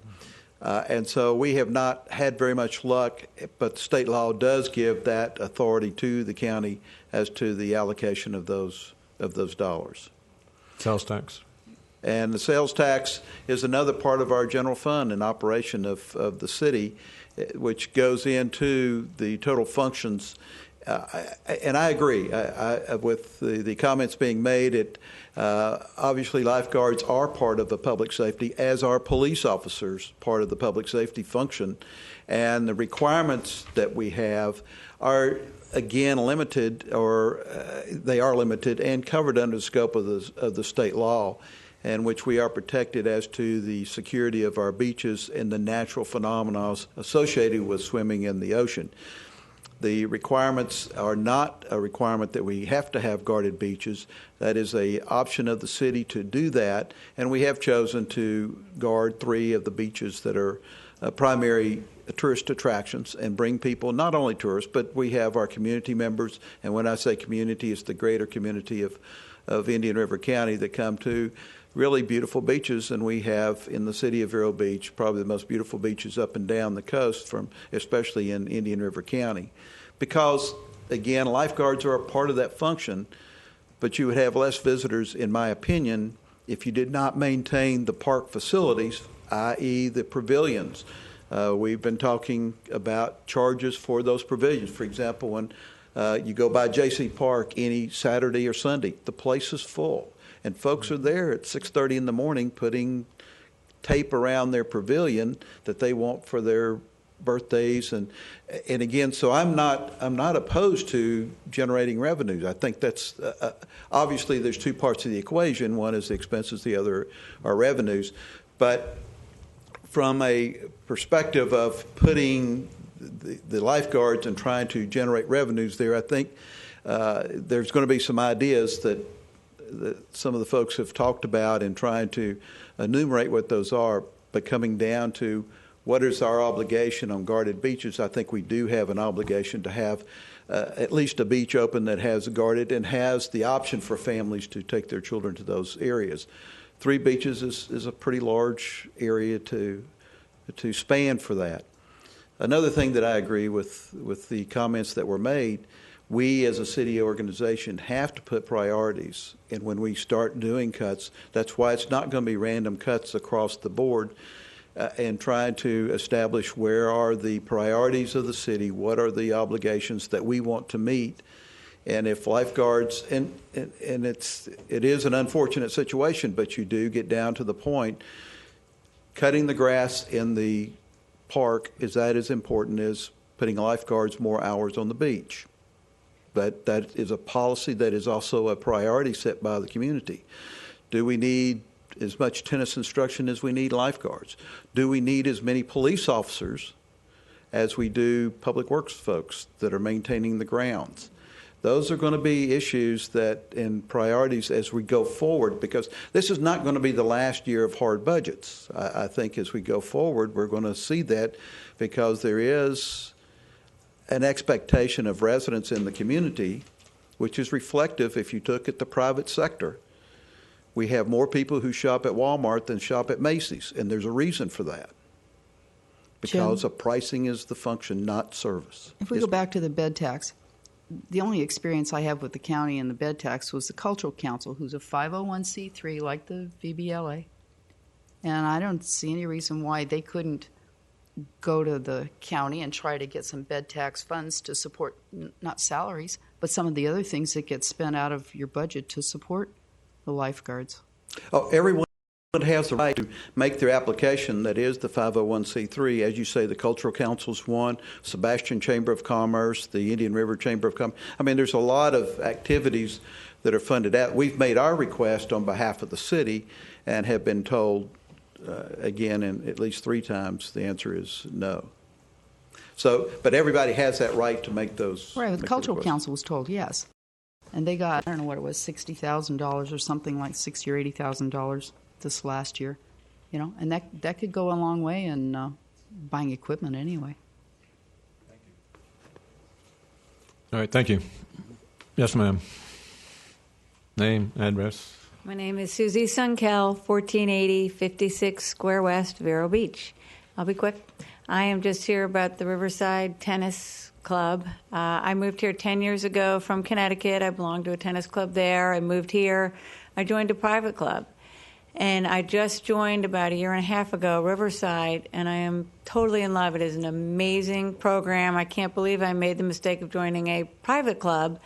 And so we have not had very much luck, but state law does give that authority to the county as to the allocation of those dollars. Sales tax. And the sales tax is another part of our general fund and operation of the city, which goes into the total functions. And I agree with the comments being made. Obviously, lifeguards are part of the public safety, as are police officers part of the public safety function. And the requirements that we have are, again, limited, or they are limited and covered under the scope of the state law, in which we are protected as to the security of our beaches and the natural phenomena associated with swimming in the ocean. The requirements are not a requirement that we have to have guarded beaches. That is an option of the city to do that, and we have chosen to guard 3 of the beaches that are primary tourist attractions and bring people, not only tourists, but we have our community members, and when I say community, it's the greater community of Indian River County that come to really beautiful beaches, and we have in the city of Vero Beach probably the most beautiful beaches up and down the coast, especially in Indian River County. Because, again, lifeguards are a part of that function, but you would have less visitors, in my opinion, if you did not maintain the park facilities, i.e. the pavilions. We've been talking about charges for those pavilions. For example, when you go by J.C. Park any Saturday or Sunday, the place is full. And folks are there at 6:30 in the morning putting tape around their pavilion that they want for their birthdays, and again, so I'm not opposed to generating revenues. I think that's obviously there's 2 parts of the equation. One is the expenses, the other are revenues. But from a perspective of putting the lifeguards and trying to generate revenues there, I think there's going to be some ideas that some of the folks have talked about and trying to enumerate what those are, but coming down to what is our obligation on guarded beaches. I think we do have an obligation to have at least a beach open that has guarded and has the option for families to take their children to those areas. 3 beaches is a pretty large area to span for that. Another thing that I agree with the comments that were made, we as a city organization have to put priorities, and when we start doing cuts, that's why it's not going to be random cuts across the board, and trying to establish where are the priorities of the city, what are the obligations that we want to meet, and if lifeguards, and it is an unfortunate situation, but you do get down to the point, cutting the grass in the park is that as important as putting lifeguards more hours on the beach. But that is a policy that is also a priority set by the community. Do we need as much tennis instruction as we need lifeguards? Do we need as many police officers as we do public works folks that are maintaining the grounds? Those are going to be issues that and priorities as we go forward, because this is not going to be the last year of hard budgets. I think as we go forward, we're going to see that, because there is an expectation of residents in the community, which is reflective if you took at the private sector. We have more people who shop at Walmart than shop at Macy's, and there's a reason for that. Because of pricing is the function, not service. If we go back to the bed tax, the only experience I have with the county and the bed tax was the Cultural Council, who's a 501c3 like the VBLA. And I don't see any reason why they couldn't go to the county and try to get some bed tax funds to support, not salaries, but some of the other things that get spent out of your budget to support the lifeguards. Oh, everyone has the right to make their application. That is the 501c3. As you say, the Cultural Council's one, Sebastian Chamber of Commerce, the Indian River Chamber of Commerce. I mean, there's a lot of activities that are funded out. We've made our request on behalf of the city and have been told, again, and at least 3 times, the answer is no. So, but everybody has that right to make those. Right, the Cultural Council was told yes. and they got, I don't know what it was, $60,000 or something like $60,000 or $80,000 this last year. And that could go a long way in buying equipment anyway. All right, thank you. Yes, ma'am. Name, address. My name is Susie Sunkel, 1480 56 Square West, Vero Beach. I'll be quick. I am just here about the Riverside Tennis Club. I moved here 10 years ago from Connecticut. I belonged to a tennis club there. I moved here. I joined a private club. And I just joined about a year and a half ago, Riverside, and I am totally in love. It is an amazing program. I can't believe I made the mistake of joining a private club.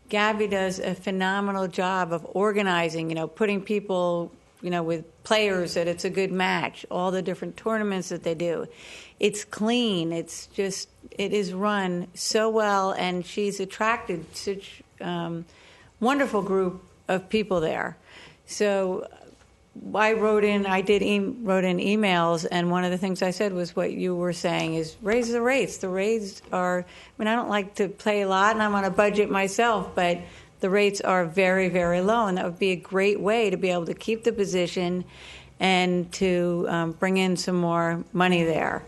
Gabby does a phenomenal job of organizing, putting people, with players that it's a good match, all the different tournaments that they do. It's clean. It is run so well, and she's attracted such wonderful group of people there. So I wrote in emails, and one of the things I said was what you were saying is raise the rates. The rates are, I don't like to play a lot, and I'm on a budget myself, but the rates are very, very low, and that would be a great way to be able to keep the position and to bring in some more money there.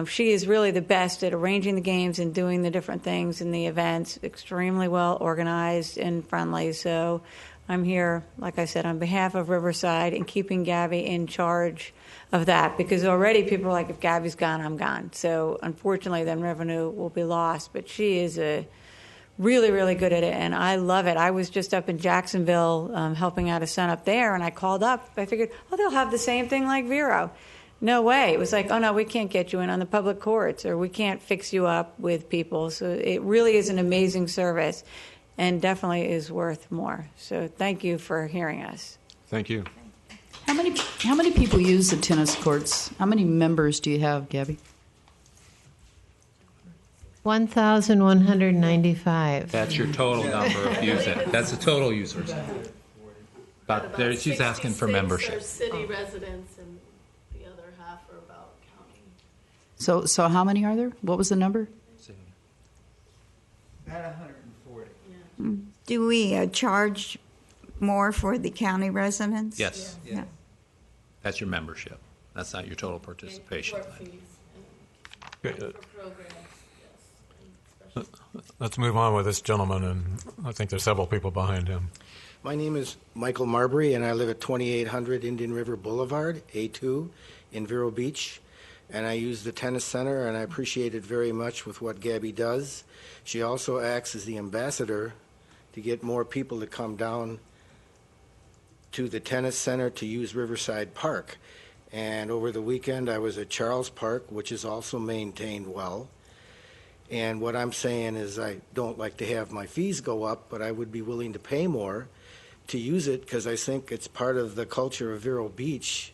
She is really the best at arranging the games and doing the different things in the events, extremely well organized and friendly. So I'm here, like I said, on behalf of Riverside and keeping Gabby in charge of that, because already people are like, if Gabby's gone, I'm gone. So unfortunately, then revenue will be lost. But she is really, really good at it, and I love it. I was just up in Jacksonville helping out a son up there, and I called up. I figured, they'll have the same thing like Vero. No way. It was like, oh, no, we can't get you in on the public courts, or we can't fix you up with people. So it really is an amazing service. And definitely is worth more. So thank you for hearing us. Thank you. How many people use the tennis courts? How many members do you have, Gabby? 1,195. That's your total number of users. That's the total users. But there, she's asking for membership. Are city residents, and the other half are about county. So how many are there? What was the number? About 140. Do we charge more for the county residents? Yes. Yeah. That's your membership. That's not your total participation. Okay, let's move on with this gentleman, and I think there's several people behind him. My name is Michael Marbury, and I live at 2800 Indian River Boulevard, A2, in Vero Beach. And I use the tennis center, and I appreciate it very much with what Gabby does. She also acts as the ambassador to get more people to come down to the tennis center to use Riverside Park. And over the weekend, I was at Charles Park, which is also maintained well. And what I'm saying is I don't like to have my fees go up, but I would be willing to pay more to use it, because I think it's part of the culture of Vero Beach,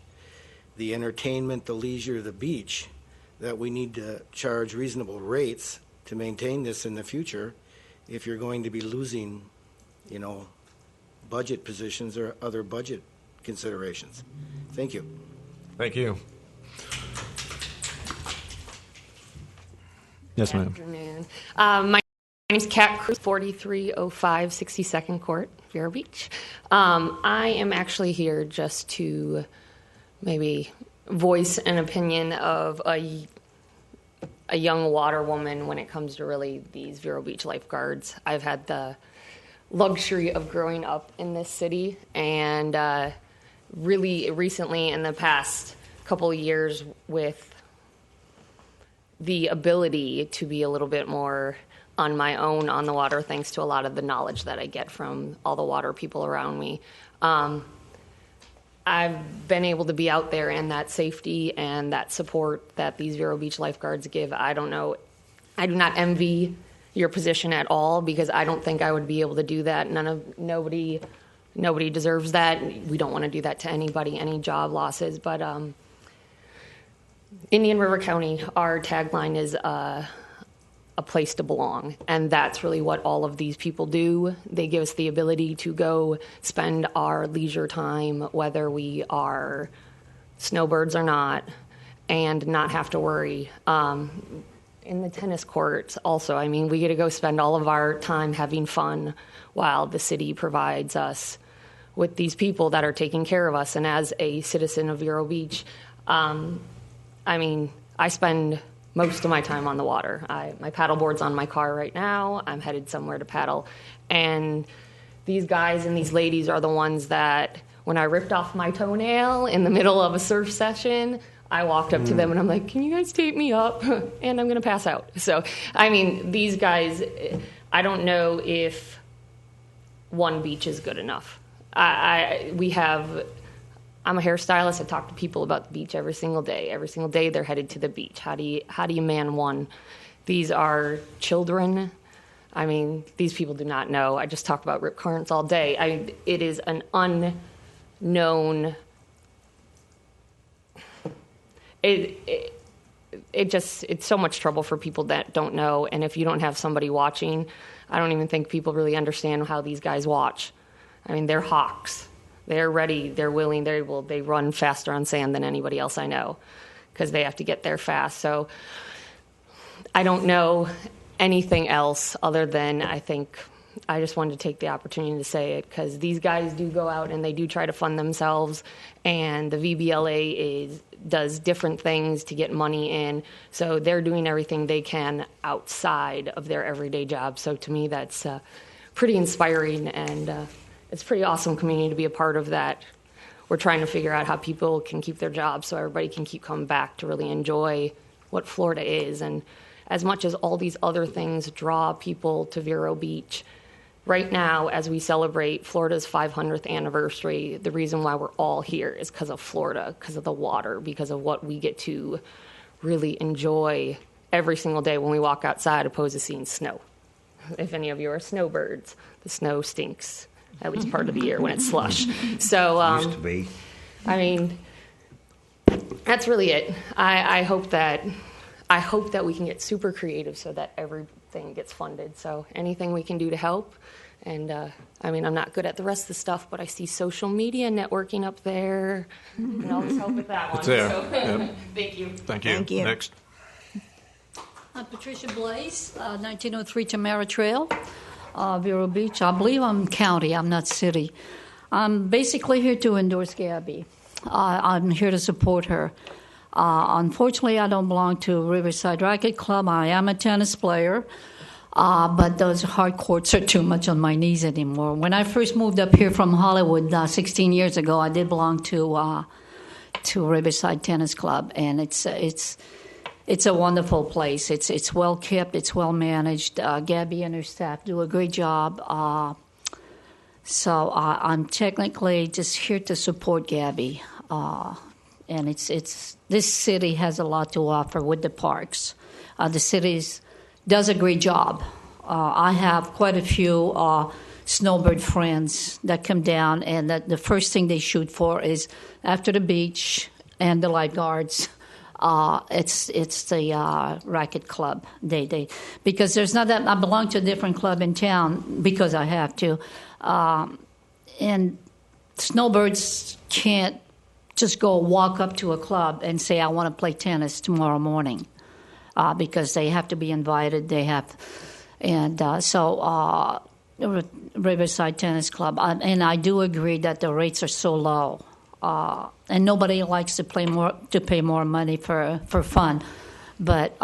the entertainment, the leisure, the beach, that we need to charge reasonable rates to maintain this in the future if you're going to be losing, budget positions or other budget considerations. Thank you. Thank you. Yes, ma'am. Good afternoon. My name is Kat Cruz, 4305 62nd Court, Vero Beach. I am actually here just to maybe voice an opinion of a young water woman when it comes to really these Vero Beach lifeguards. I've had the luxury of growing up in this city, and really recently in the past couple of years with the ability to be a little bit more on my own on the water, thanks to a lot of the knowledge that I get from all the water people around me. I've been able to be out there, and that safety and that support that these Vero Beach lifeguards give, I don't know, I do not envy your position at all, because I don't think I would be able to do that. Nobody deserves that. We don't want to do that to anybody, any job losses. But Indian River County, our tagline is a place to belong, and that's really what all of these people do. They give us the ability to go spend our leisure time, whether we are snowbirds or not, and not have to worry. in the tennis courts also. I mean, we get to go spend all of our time having fun while the city provides us with these people that are taking care of us. And as a citizen of Vero Beach, I mean, I spend most of my time on the water. My paddleboard's on my car right now. I'm headed somewhere to paddle. And these guys and these ladies are the ones that, when I ripped off my toenail in the middle of a surf session, I walked up to them and I'm like, can you guys tape me up? And I'm going to pass out. So, I mean, these guys, I don't know if one beach is good enough. I'm a hairstylist. I talk to people about the beach every single day. Every single day they're headed to the beach. How do you man one? These are children. I mean, these people do not know. I just talk about rip currents all day. I mean, it is an unknown. It's so much trouble for people that don't know. And if you don't have somebody watching, I don't even think people really understand how these guys watch. I mean, they're hawks. They're ready. They're willing. They run faster on sand than anybody else I know because they have to get there fast. So I don't know anything else other than I think I just wanted to take the opportunity to say it because these guys do go out and they do try to fund themselves, and the VBLA does different things to get money in. So they're doing everything they can outside of their everyday job. So to me, that's pretty inspiring, and it's a pretty awesome community to be a part of that. We're trying to figure out how people can keep their jobs so everybody can keep coming back to really enjoy what Florida is. And as much as all these other things draw people to Vero Beach, right now, as we celebrate Florida's 500th anniversary, the reason why we're all here is because of Florida, because of the water, because of what we get to really enjoy every single day when we walk outside, opposed to seeing snow. If any of you are snowbirds, the snow stinks at least part of the year when it's slush. So, Used to be. I mean, that's really it. I hope that we can get super creative so that everything gets funded. So anything we can do to help. And I mean, I'm not good at the rest of the stuff, but I see social media networking up there, and I'll just help with that one. It's there. So, Yep. Thank you. Thank you. Thank you. Next. I'm Patricia Blaze, 1903 Tamara Trail, Vero Beach. I believe I'm county, I'm not city. I'm basically here to endorse Gabby. I'm here to support her. Unfortunately, I don't belong to Riverside Racket Club. I am a tennis player, but those hard courts are too much on my knees anymore. When I first moved up here from Hollywood 16 years ago, I did belong to Riverside Tennis Club, and it's a wonderful place. It's well kept. It's well managed. Gabby and her staff do a great job. So I'm technically just here to support Gabby. And this city has a lot to offer with the parks. The city does a great job. I have quite a few snowbird friends that come down, and that the first thing they shoot for is after the beach and the lifeguards. It's the racket club. They because there's not that I belong to a different club in town because I have to, and snowbirds can't just go walk up to a club and say I want to play tennis tomorrow morning, because they have to be invited. They have, and so Riverside Tennis Club, and I do agree that the rates are so low. And nobody likes to pay more money for fun, but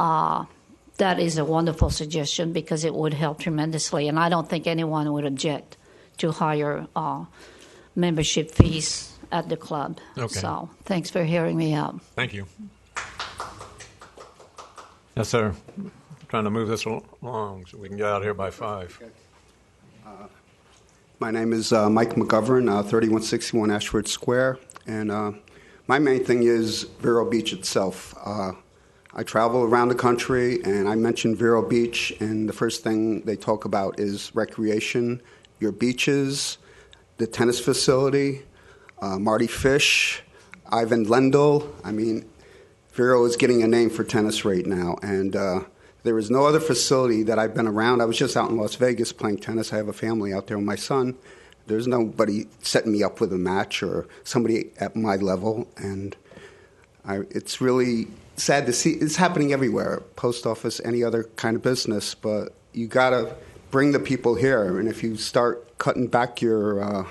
that is a wonderful suggestion because it would help tremendously. And I don't think anyone would object to higher membership fees at the club. Okay. So thanks for hearing me out. Thank you. Yes, sir. Trying to move this along so we can get out of here by 5. My name is Mike McGovern, 3161 Ashford Square, and my main thing is Vero Beach itself. I travel around the country, and I mention Vero Beach, and the first thing they talk about is recreation, your beaches, the tennis facility, Marty Fish, Ivan Lendl. I mean, Vero is getting a name for tennis right now, and there is no other facility that I've been around. I was just out in Las Vegas playing tennis. I have a family out there with my son. There's nobody setting me up with a match or somebody at my level, and it's really sad to see. It's happening everywhere, post office, any other kind of business, but you got to bring the people here. And if you start cutting back your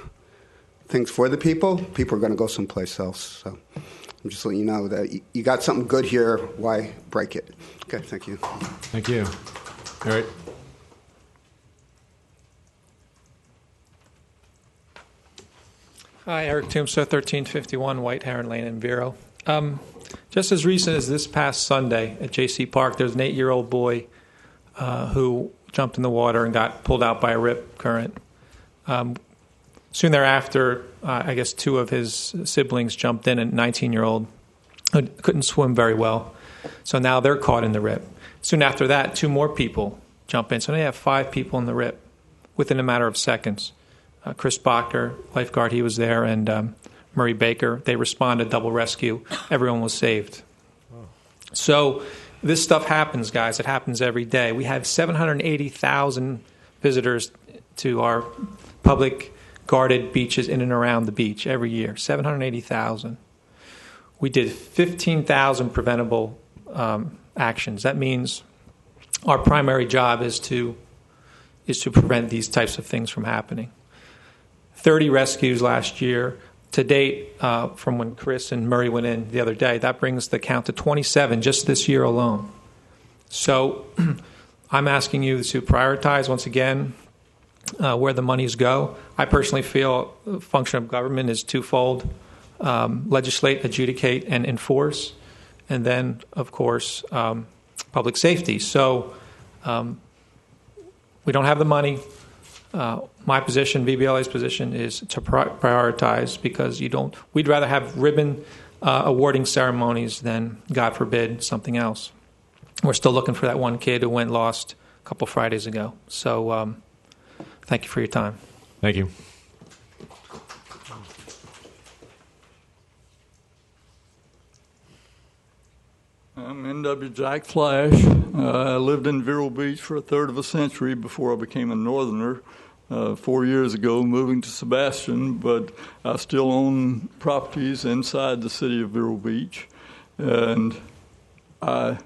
things for the people are going to go someplace else. So I'm just letting you know that you got something good here. Why break it? Okay, thank you. Thank you. All right. Hi, Eric Tombstone, 1351 White Heron Lane in Vero. Just as recent as this past Sunday at J.C. Park, there's an 8-year-old boy who jumped in the water and got pulled out by a rip current. Soon thereafter, I guess 2 of his siblings jumped in, and a 19-year-old who couldn't swim very well. So now they're caught in the rip. Soon after that, 2 more people jump in. So they have 5 people in the rip within a matter of seconds. Chris Bacher, lifeguard, he was there, and Murray Baker. They responded, double rescue. Everyone was saved. So this stuff happens, guys. It happens every day. We have 780,000 visitors to our public guarded beaches in and around the beach every year. 780,000. We did 15,000 preventable actions. That means our primary job is to prevent these types of things from happening. 30 rescues last year. To date, from when Chris and Murray went in the other day, that brings the count to 27 just this year alone. So I'm asking you to prioritize, once again, where the monies go. I personally feel the function of government is twofold: legislate, adjudicate, and enforce, and then, of course, public safety. So we don't have the money. My position, VBLA's position, is to prioritize, because we'd rather have ribbon awarding ceremonies than, God forbid, something else. We're still looking for that one kid who went lost a couple Fridays ago. So thank you for your time. Thank you. I'm N.W. Jack Flash. I lived in Vero Beach for a third of a century before I became a northerner 4 years ago, moving to Sebastian, but I still own properties inside the city of Vero Beach. And I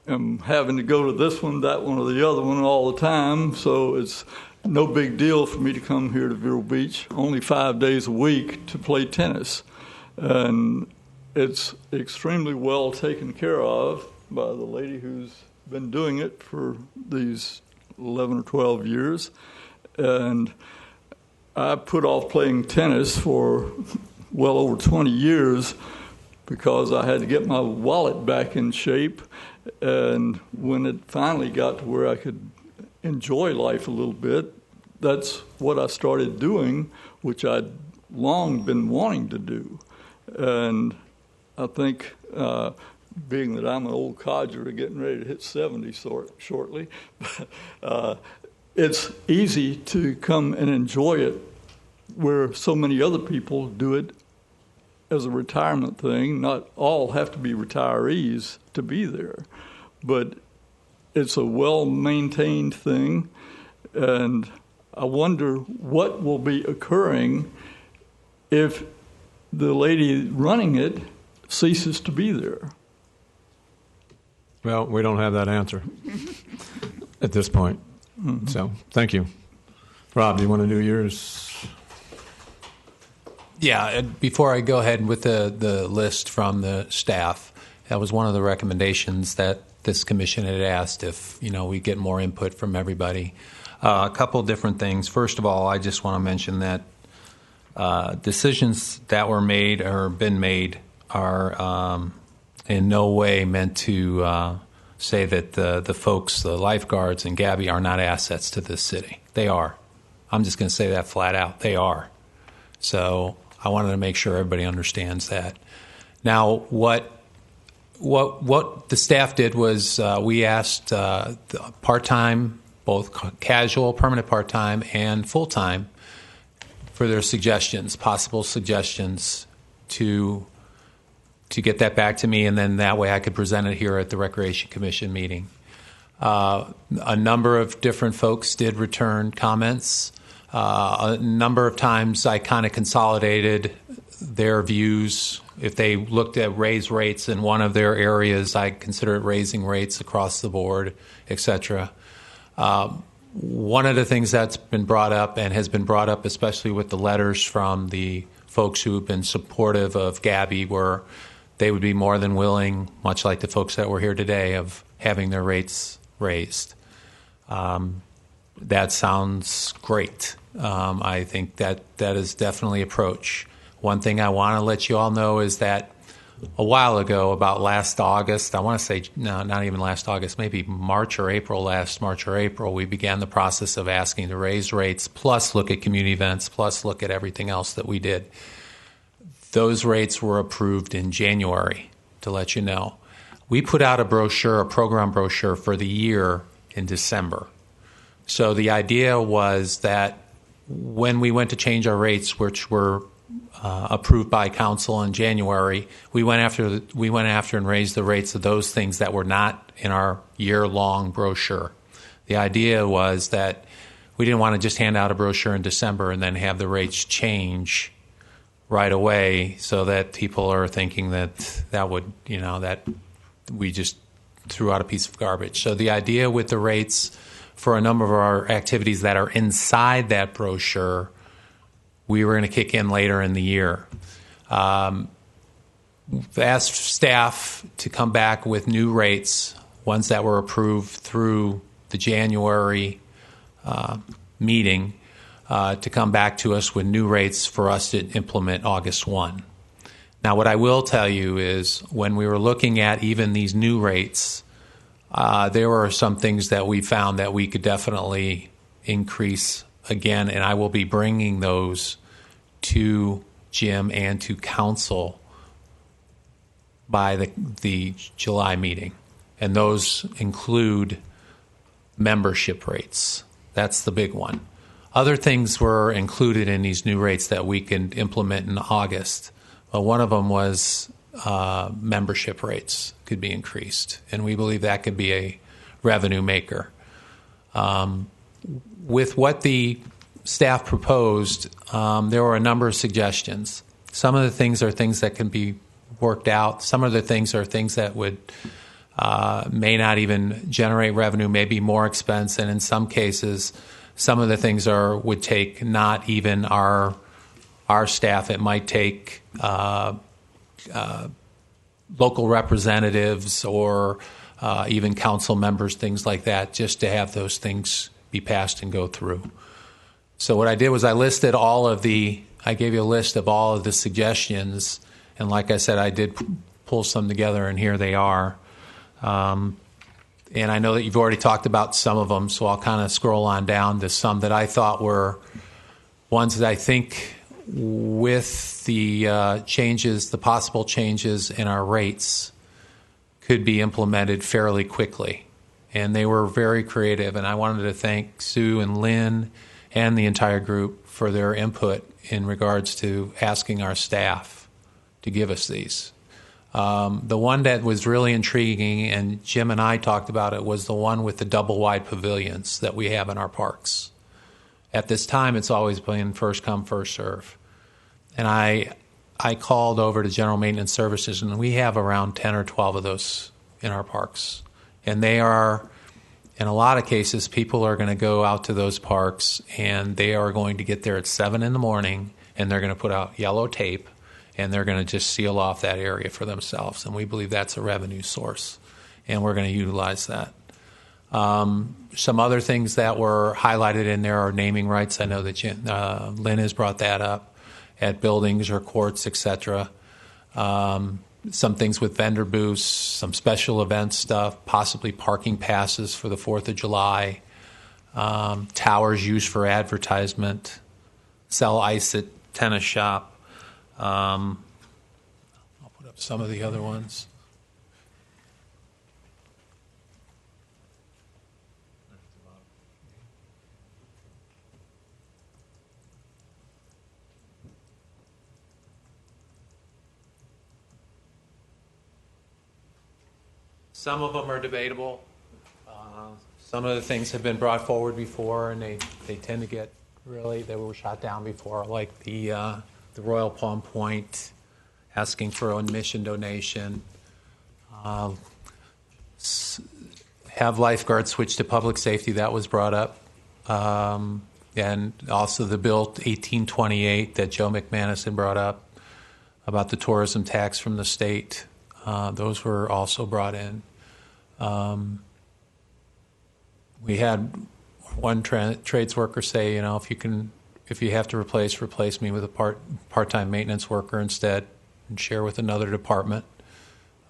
am having to go to this one, that one, or the other one all the time, so it's no big deal for me to come here to Vero Beach only 5 days a week to play tennis. And it's extremely well taken care of by the lady who's been doing it for these 11 or 12 years. And I put off playing tennis for well over 20 years because I had to get my wallet back in shape. And when it finally got to where I could enjoy life a little bit, that's what I started doing, which I'd long been wanting to do. And I think, being that I'm an old codger getting ready to hit 70 shortly, it's easy to come and enjoy it where so many other people do it as a retirement thing. Not all have to be retirees to be there, but it's a well-maintained thing, and I wonder what will be occurring if the lady running it ceases to be there. Well, we don't have that answer at this point. Mm-hmm. So, thank you. Rob, do you want to do yours? Yeah, before I go ahead with the list from the staff, that was one of the recommendations that this commission had asked if, we get more input from everybody. A couple of different things. First of all, I just want to mention that decisions that were made or been made are in no way meant to say that the folks, the lifeguards and Gabby, are not assets to this city. They are. I'm just going to say that flat out. They are. So I wanted to make sure everybody understands that. Now, what the staff did was we asked the part-time, both casual, permanent part-time, and full-time, for their suggestions, possible suggestions, to get that back to me, and then that way I could present it here at the Recreation Commission meeting. A number of different folks did return comments. A number of times I kind of consolidated their views. If they looked at raise rates in one of their areas, I consider it raising rates across the board, et cetera. One of the things that's been brought up and has been brought up, especially with the letters from the folks who have been supportive of Gabby, were they would be more than willing, much like the folks that were here today, of having their rates raised. That sounds great. I think that is definitely approach. One thing I want to let you all know is that a while ago, about last August, I want to say, no, not even last August, maybe March or April, we began the process of asking to raise rates, plus look at community events, plus look at everything else that we did. Those rates were approved in January, to let you know. We put out a brochure, a program brochure for the year in December. So the idea was that when we went to change our rates, which were approved by council in January, we went after and raised the rates of those things that were not in our year-long brochure. The idea was that we didn't want to just hand out a brochure in December and then have the rates change right away, so that people are thinking that would, that we just threw out a piece of garbage. So the idea with the rates for a number of our activities that are inside that brochure, we were going to kick in later in the year. Asked staff to come back with new rates, ones that were approved through the January meeting, to come back to us with new rates for us to implement August 1. Now, what I will tell you is when we were looking at even these new rates, there were some things that we found that we could definitely increase again, and I will be bringing those to Jim and to council by the July meeting. And those include membership rates. That's the big one. Other things were included in these new rates that we can implement in August. Well, one of them was membership rates could be increased, and we believe that could be a revenue maker. With what the staff proposed, there were a number of suggestions. Some of the things are things that can be worked out. Some of the things are things that would may not even generate revenue, may be more expense, and in some cases, some of the things would take not even our staff. It might take local representatives or even council members, things like that, just to have those things be passed and go through. So what I did was I gave you a list of all of the suggestions, and like I said, I did pull some together, and here they are. And I know that you've already talked about some of them, so I'll kind of scroll on down to some that I thought were ones that I think with the changes, the possible changes in our rates, could be implemented fairly quickly. And they were very creative, and I wanted to thank Sue and Lynn and the entire group for their input in regards to asking our staff to give us these. The one that was really intriguing, and Jim and I talked about it, was the one with the double-wide pavilions that we have in our parks. At this time, it's always been first come, first serve. And I called over to General Maintenance Services, and we have around 10 or 12 of those in our parks. And they are, in a lot of cases, people are going to go out to those parks, and they are going to get there at 7 in the morning, and they're going to put out yellow tape, and they're going to just seal off that area for themselves. And we believe that's a revenue source, and we're going to utilize that. Some other things that were highlighted in there are naming rights. I know that Lynn has brought that up at buildings or courts, et cetera. Some things with vendor booths, some special event stuff, possibly parking passes for the 4th of July, towers used for advertisement, sell ice at tennis shop. I'll put up some of the other ones. Some of them are debatable. Some of the things have been brought forward before, and they tend to get they were shot down before, like the the Royal Palm Point, asking for an admission donation. Have lifeguards switch to public safety, that was brought up. And also the Bill 1828 that Joe McManus had brought up about the tourism tax from the state. Those were also brought in. We had one trades worker say, if you have to replace me with a part-time maintenance worker instead, and share with another department.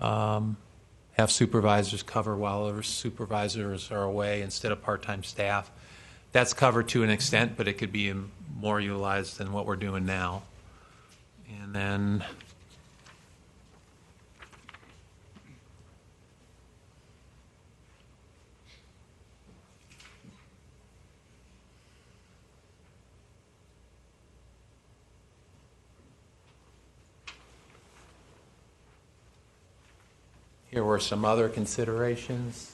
Have supervisors cover while other supervisors are away instead of part-time staff. That's covered to an extent, but it could be more utilized than what we're doing now. And then here were some other considerations.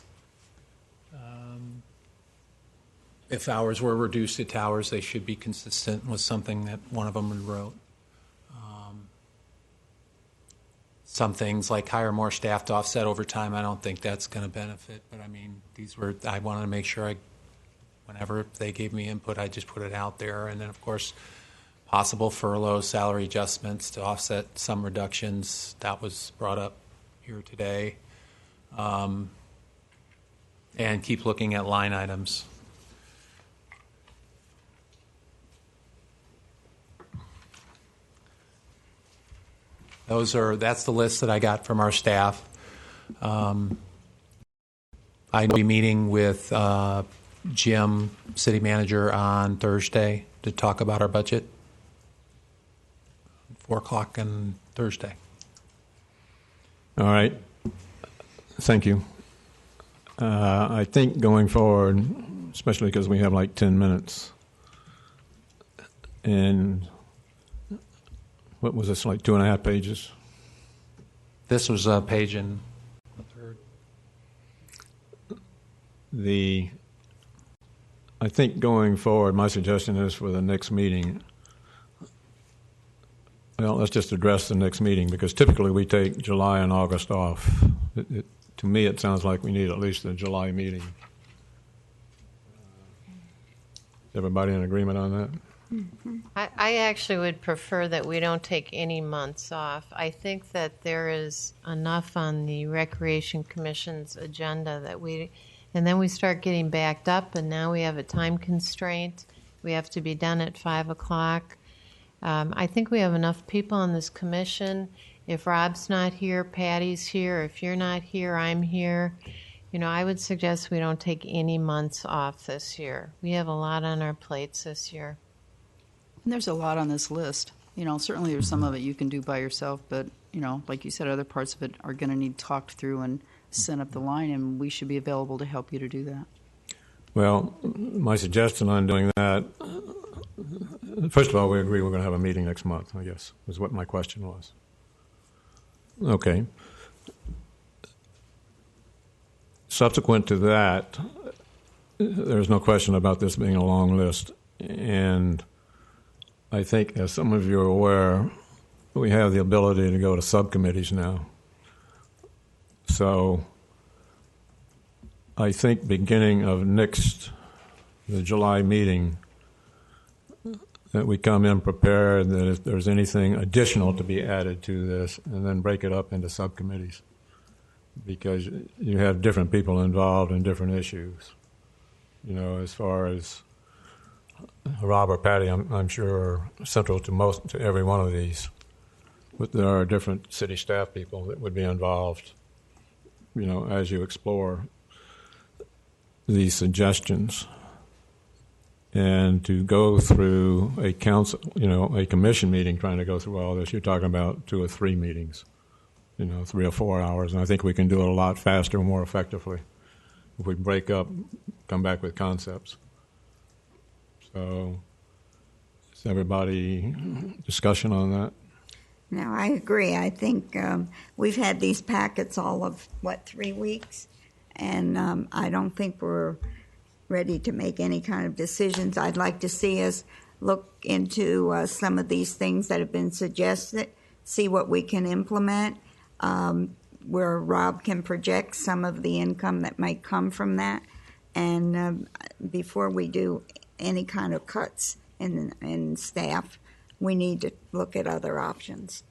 If hours were reduced to hours, they should be consistent with something that one of them wrote. Some things like hire more staff to offset overtime, I don't think that's going to benefit. But I mean, I wanted to make sure whenever they gave me input, I just put it out there. And then, of course, possible furloughs, salary adjustments to offset some reductions. That was brought up here today. And keep looking at line items. That's the list that I got from our staff. I'll be meeting with Jim, city manager, on Thursday to talk about our budget. 4:00 on Thursday. All right. Thank you. I think going forward, especially because we have like 10 minutes, and what was this, like 2.5 pages? This was a page in the third. I think going forward, my suggestion is for the next meeting, well, let's just address the next meeting, because typically we take July and August off. To me, it sounds like we need at least a July meeting. Everybody in agreement on that? Mm-hmm. I actually would prefer that we don't take any months off. I think that there is enough on the Recreation Commission's agenda and then we start getting backed up, and now we have a time constraint. We have to be done at 5 o'clock. I think we have enough people on this commission. If Rob's not here, Patty's here. If you're not here, I'm here. I would suggest we don't take any months off this year. We have a lot on our plates this year. And there's a lot on this list. Certainly there's some of it you can do by yourself, but, like you said, other parts of it are going to need talked through and sent up the line, and we should be available to help you to do that. Well, my suggestion on doing that, first of all, we agree we're going to have a meeting next month, I guess, was what my question was. Okay. Subsequent to that, there's no question about this being a long list, and I think, as some of you are aware, we have the ability to go to subcommittees now. So I think beginning of the July meeting, that we come in prepared that if there's anything additional to be added to this, and then break it up into subcommittees, because you have different people involved in different issues. As far as Rob or Patty, I'm sure are central to every one of these. But there are different city staff people that would be involved, as you explore these suggestions. And to go through a council, a commission meeting, trying to go through all this, you're talking about 2 or 3 meetings, 3 or 4 hours. And I think we can do it a lot faster and more effectively if we break up, come back with concepts. So, is everybody discussion on that? No, I agree. I think we've had these packets all of, 3 weeks? And I don't think we're ready to make any kind of decisions. I'd like to see us look into some of these things that have been suggested, see what we can implement, where Rob can project some of the income that might come from that, and before we do any kind of cuts in staff, we need to look at other options.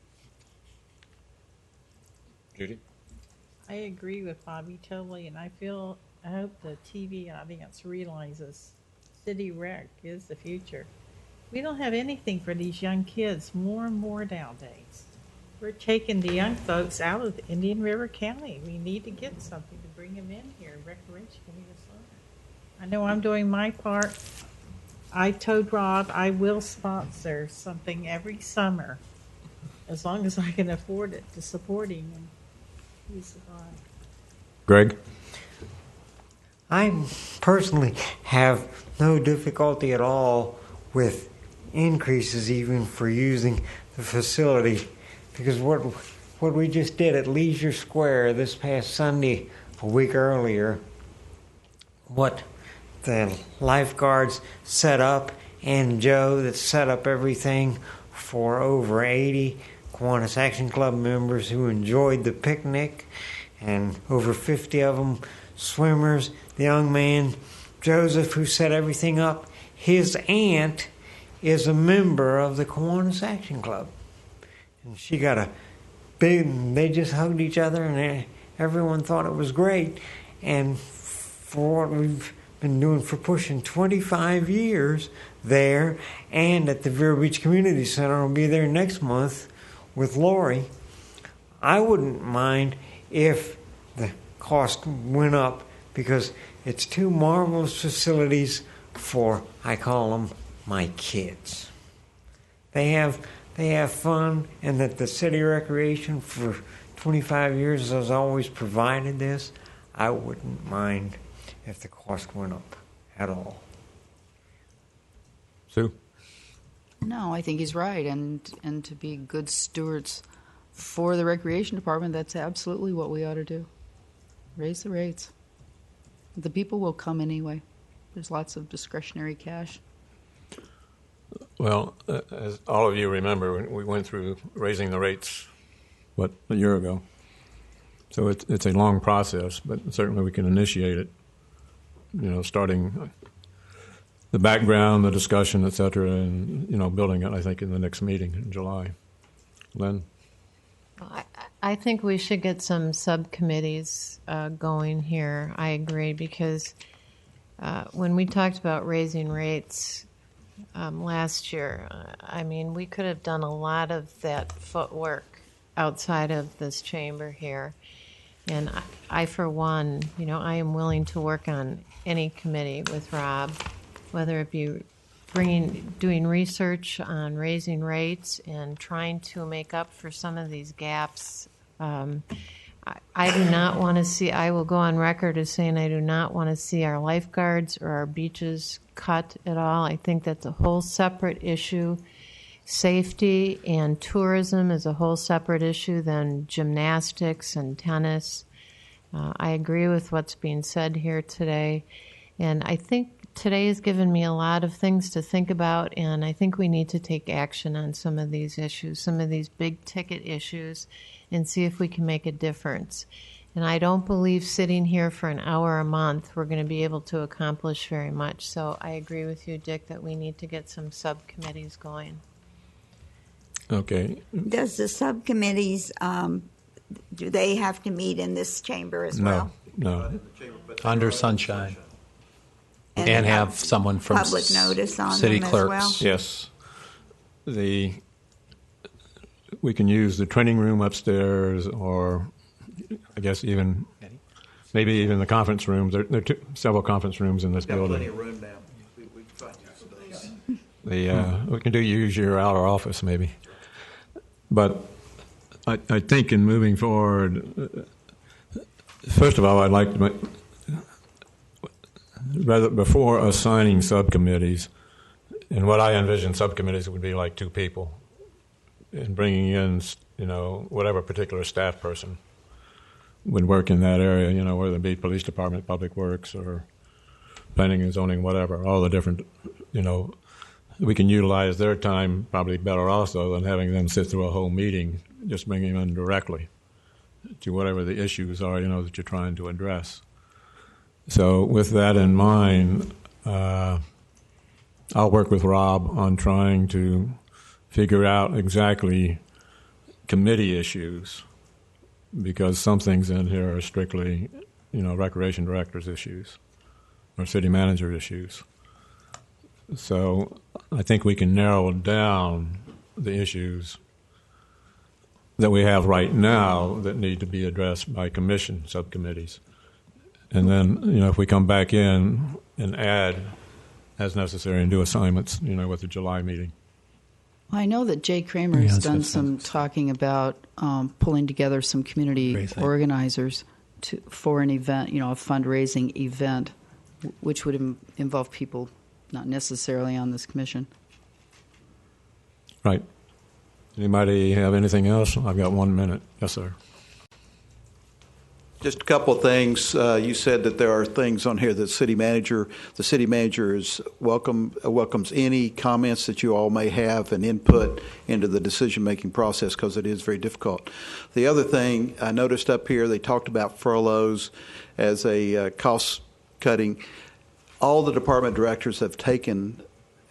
Judy? I agree with Bobby totally, and I hope the TV audience realizes City Rec is the future. We don't have anything for these young kids more and more nowadays. We're taking the young folks out of Indian River County. We need to get something to bring them in here, recreation in the summer. I know I'm doing my part. I told Rob I will sponsor something every summer as long as I can afford it to support him. And he's fine. Greg? I personally have no difficulty at all with increases even for using the facility, because what we just did at Leisure Square this past Sunday, a week earlier, what the lifeguards set up, and Joe that set up everything for over 80 Kiwanis Action Club members who enjoyed the picnic, and over 50 of them swimmers. The young man, Joseph, who set everything up, his aunt is a member of the Kiwanis Action Club. And she got a big, they just hugged each other, and everyone thought it was great. And for what we've been doing for pushing 25 years there, and at the Vero Beach Community Center, I'll be there next month with Lori. I wouldn't mind if the cost went up, because it's two marvelous facilities for, I call them, my kids. They have fun, and that the city recreation for 25 years has always provided this. I wouldn't mind if the cost went up at all. Sue? No, I think he's right, and to be good stewards for the recreation department, that's absolutely what we ought to do. Raise the rates. The people will come anyway. There's lots of discretionary cash. Well, as all of you remember, we went through raising the rates, a year ago. So it's a long process, but certainly we can initiate it, starting the background, the discussion, et cetera, and, building it, I think, in the next meeting in July. Lynn? I think we should get some subcommittees going here. I agree, because when we talked about raising rates last year, we could have done a lot of that footwork outside of this chamber here. And I for one, I am willing to work on any committee with Rob, whether it be doing research on raising rates and trying to make up for some of these gaps. I do not want to see, I will go on record as saying I do not want to see our lifeguards or our beaches cut at all. I think that's a whole separate issue. Safety and tourism is a whole separate issue than gymnastics and tennis. I agree with what's being said here today. And I think today has given me a lot of things to think about, and I think we need to take action on some of these issues, some of these big ticket issues, and see if we can make a difference. And I don't believe sitting here for an hour a month we're going to be able to accomplish very much. So I agree with you, Dick, that we need to get some subcommittees going. Okay. Does the subcommittees, do they have to meet in this chamber as well? No. Under sunshine. And have someone from public notice on city them clerks. as well? Yes. We can use the training room upstairs, or I guess maybe even the conference rooms. There are several conference rooms in this building. Plenty of room now. We can find you space. We can use your outer office maybe. But I think in moving forward, first of all, I'd like to rather before assigning subcommittees, and what I envision subcommittees would be like two people, and bringing in whatever particular staff person would work in that area, whether it be police department, public works, or planning and zoning, whatever, all the different we can utilize their time probably better also than having them sit through a whole meeting, just bringing them in directly to whatever the issues are, that you're trying to address. So with that in mind, I'll work with Rob on trying to figure out exactly committee issues, because some things in here are strictly, recreation director's issues or city manager issues. So I think we can narrow down the issues that we have right now that need to be addressed by commission subcommittees. And then, if we come back in and add as necessary and do assignments, with the July meeting. I know that Jay Kramer has done some talking about pulling together some community organizers for an event, a fundraising event, which would involve people not necessarily on this commission. Right. Anybody have anything else? I've got 1 minute. Yes, sir. Just a couple of things. You said that there are things on here that the city manager is welcomes any comments that you all may have and input into the decision-making process, because it is very difficult. The other thing I noticed up here, they talked about furloughs as a cost-cutting. All the department directors have taken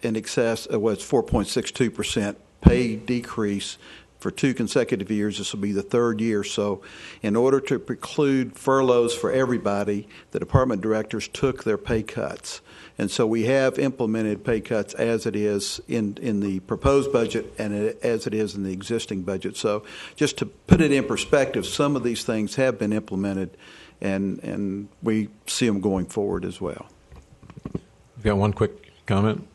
in excess of 4.62% pay decrease for 2 consecutive years. This will be the 3rd year. So in order to preclude furloughs for everybody, the department directors took their pay cuts. And so we have implemented pay cuts as it is in the proposed budget and as it is in the existing budget. So just to put it in perspective, some of these things have been implemented, and we see them going forward as well. I've got one quick comment.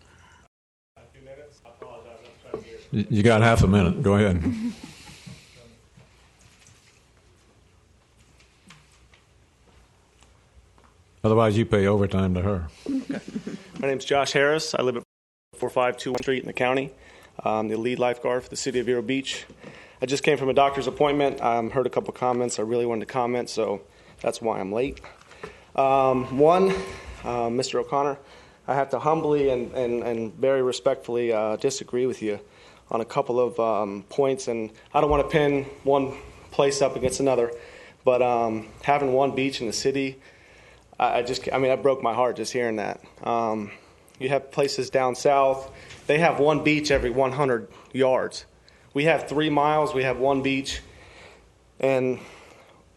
You got half a minute. Go ahead. Otherwise, you pay overtime to her. My name's Josh Harris. I live at 4521 Street in the county. I'm the lead lifeguard for the city of Vero Beach. I just came from a doctor's appointment. Heard a couple comments. I really wanted to comment, so that's why I'm late. Mr. O'Connor, I have to humbly and very respectfully disagree with you on a couple of points, and I don't want to pin one place up against another, but having one beach in the city, that broke my heart just hearing that. You have places down south, they have one beach every 100 yards. We have 3 miles, we have one beach, and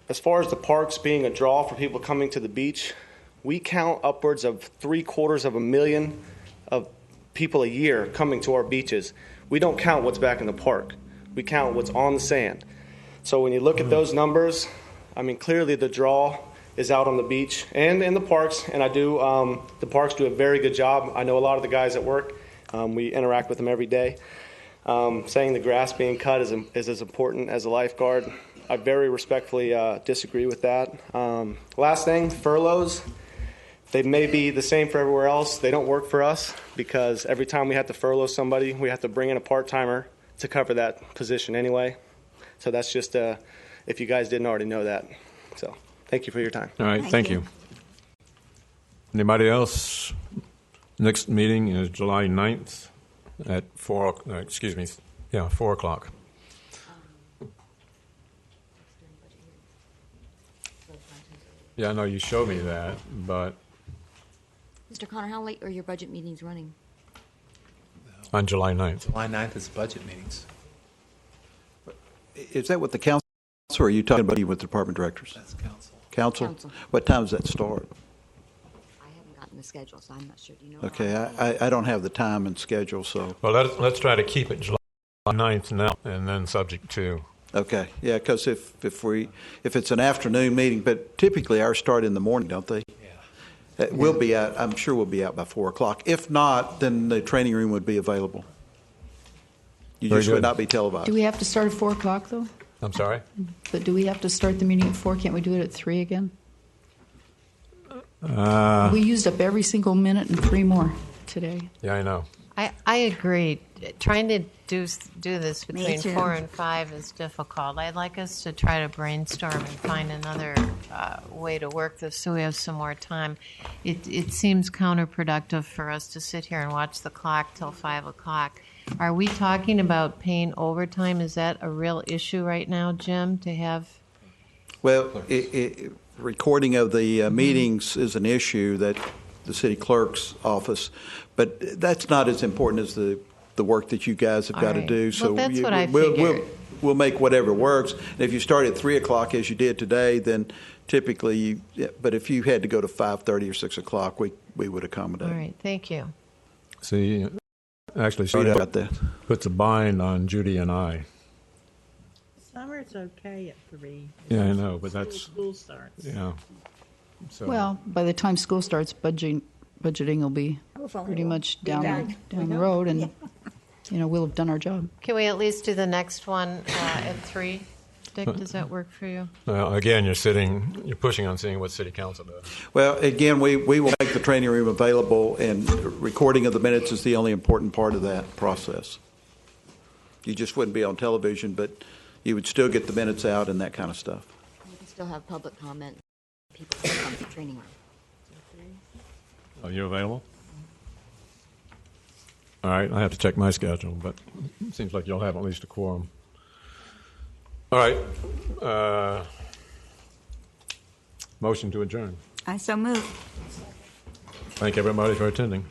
as far as the parks being a draw for people coming to the beach, we count upwards of 750,000 of people a year coming to our beaches. We don't count what's back in the park. We count what's on the sand. So when you look at those numbers, clearly the draw is out on the beach and in the parks, and the parks do a very good job. I know a lot of the guys at work. We interact with them every day. Saying the grass being cut is as important as a lifeguard. I very respectfully disagree with that. Last thing, furloughs. They may be the same for everywhere else. They don't work for us because every time we have to furlough somebody, we have to bring in a part-timer to cover that position anyway. So that's just if you guys didn't already know that. So thank you for your time. All right, thank you. Anybody else? Next meeting is July 9th at 4 o'clock. Yeah, I know you showed me that, but... Mr. Connor, how late are your budget meetings running? On July 9th. July 9th is budget meetings. Is that with the council, or are you talking about with the department directors? That's council. Council? What time does that start? I haven't gotten the schedule, so I'm not sure. Do you know? Okay, I don't have the time and schedule, so... Well, let's try to keep it July 9th now, and then subject to... Okay, yeah, because if it's an afternoon meeting, but typically ours start in the morning, don't they? Yeah. We'll be out. I'm sure we'll be out by 4 o'clock. If not, then the training room would be available. You just would not be televised. Do we have to start at 4 o'clock though? I'm sorry. But do we have to start the meeting at 4? Can't we do it at 3 again? We used up every single minute and 3 more today. Yeah, I know. I I agree. Trying to do this between too. 4 and 5 is difficult. I'd like us to try to brainstorm and find another way to work this so we have some more time. It seems counterproductive for us to sit here and watch the clock till 5 o'clock. Are we talking about paying overtime? Is that a real issue right now, Jim, to have? Well, recording of the meetings is an issue that the city clerk's office, but that's not as important as the work that you guys have got to do. Well, that's what I we'll, figured. we'll make whatever works. And if you start at 3 o'clock as you did today, then typically, but if you had to go to 5:30 or 6 o'clock, we would accommodate. All right, thank you. See, actually, she Sorry about that. puts a bind on Judy and I. Summer's okay at 3. Yeah, I know, but that's School starts. yeah. So, Well, by the time school starts, budgeting will be pretty much down the road, and we'll have done our job. Can we at least do the next one at 3? Dick, does that work for you? again, you're pushing on seeing what city council does. Well, again, we will make the training room available, and recording of the minutes is the only important part of that process. You just wouldn't be on television, but you would still get the minutes out and that kind of stuff. We can still have public comment. People can come to the training room. Are you available? All right, I have to check my schedule, but it seems like you'll have at least a quorum. All right. Motion to adjourn. I so move. Thank everybody for attending.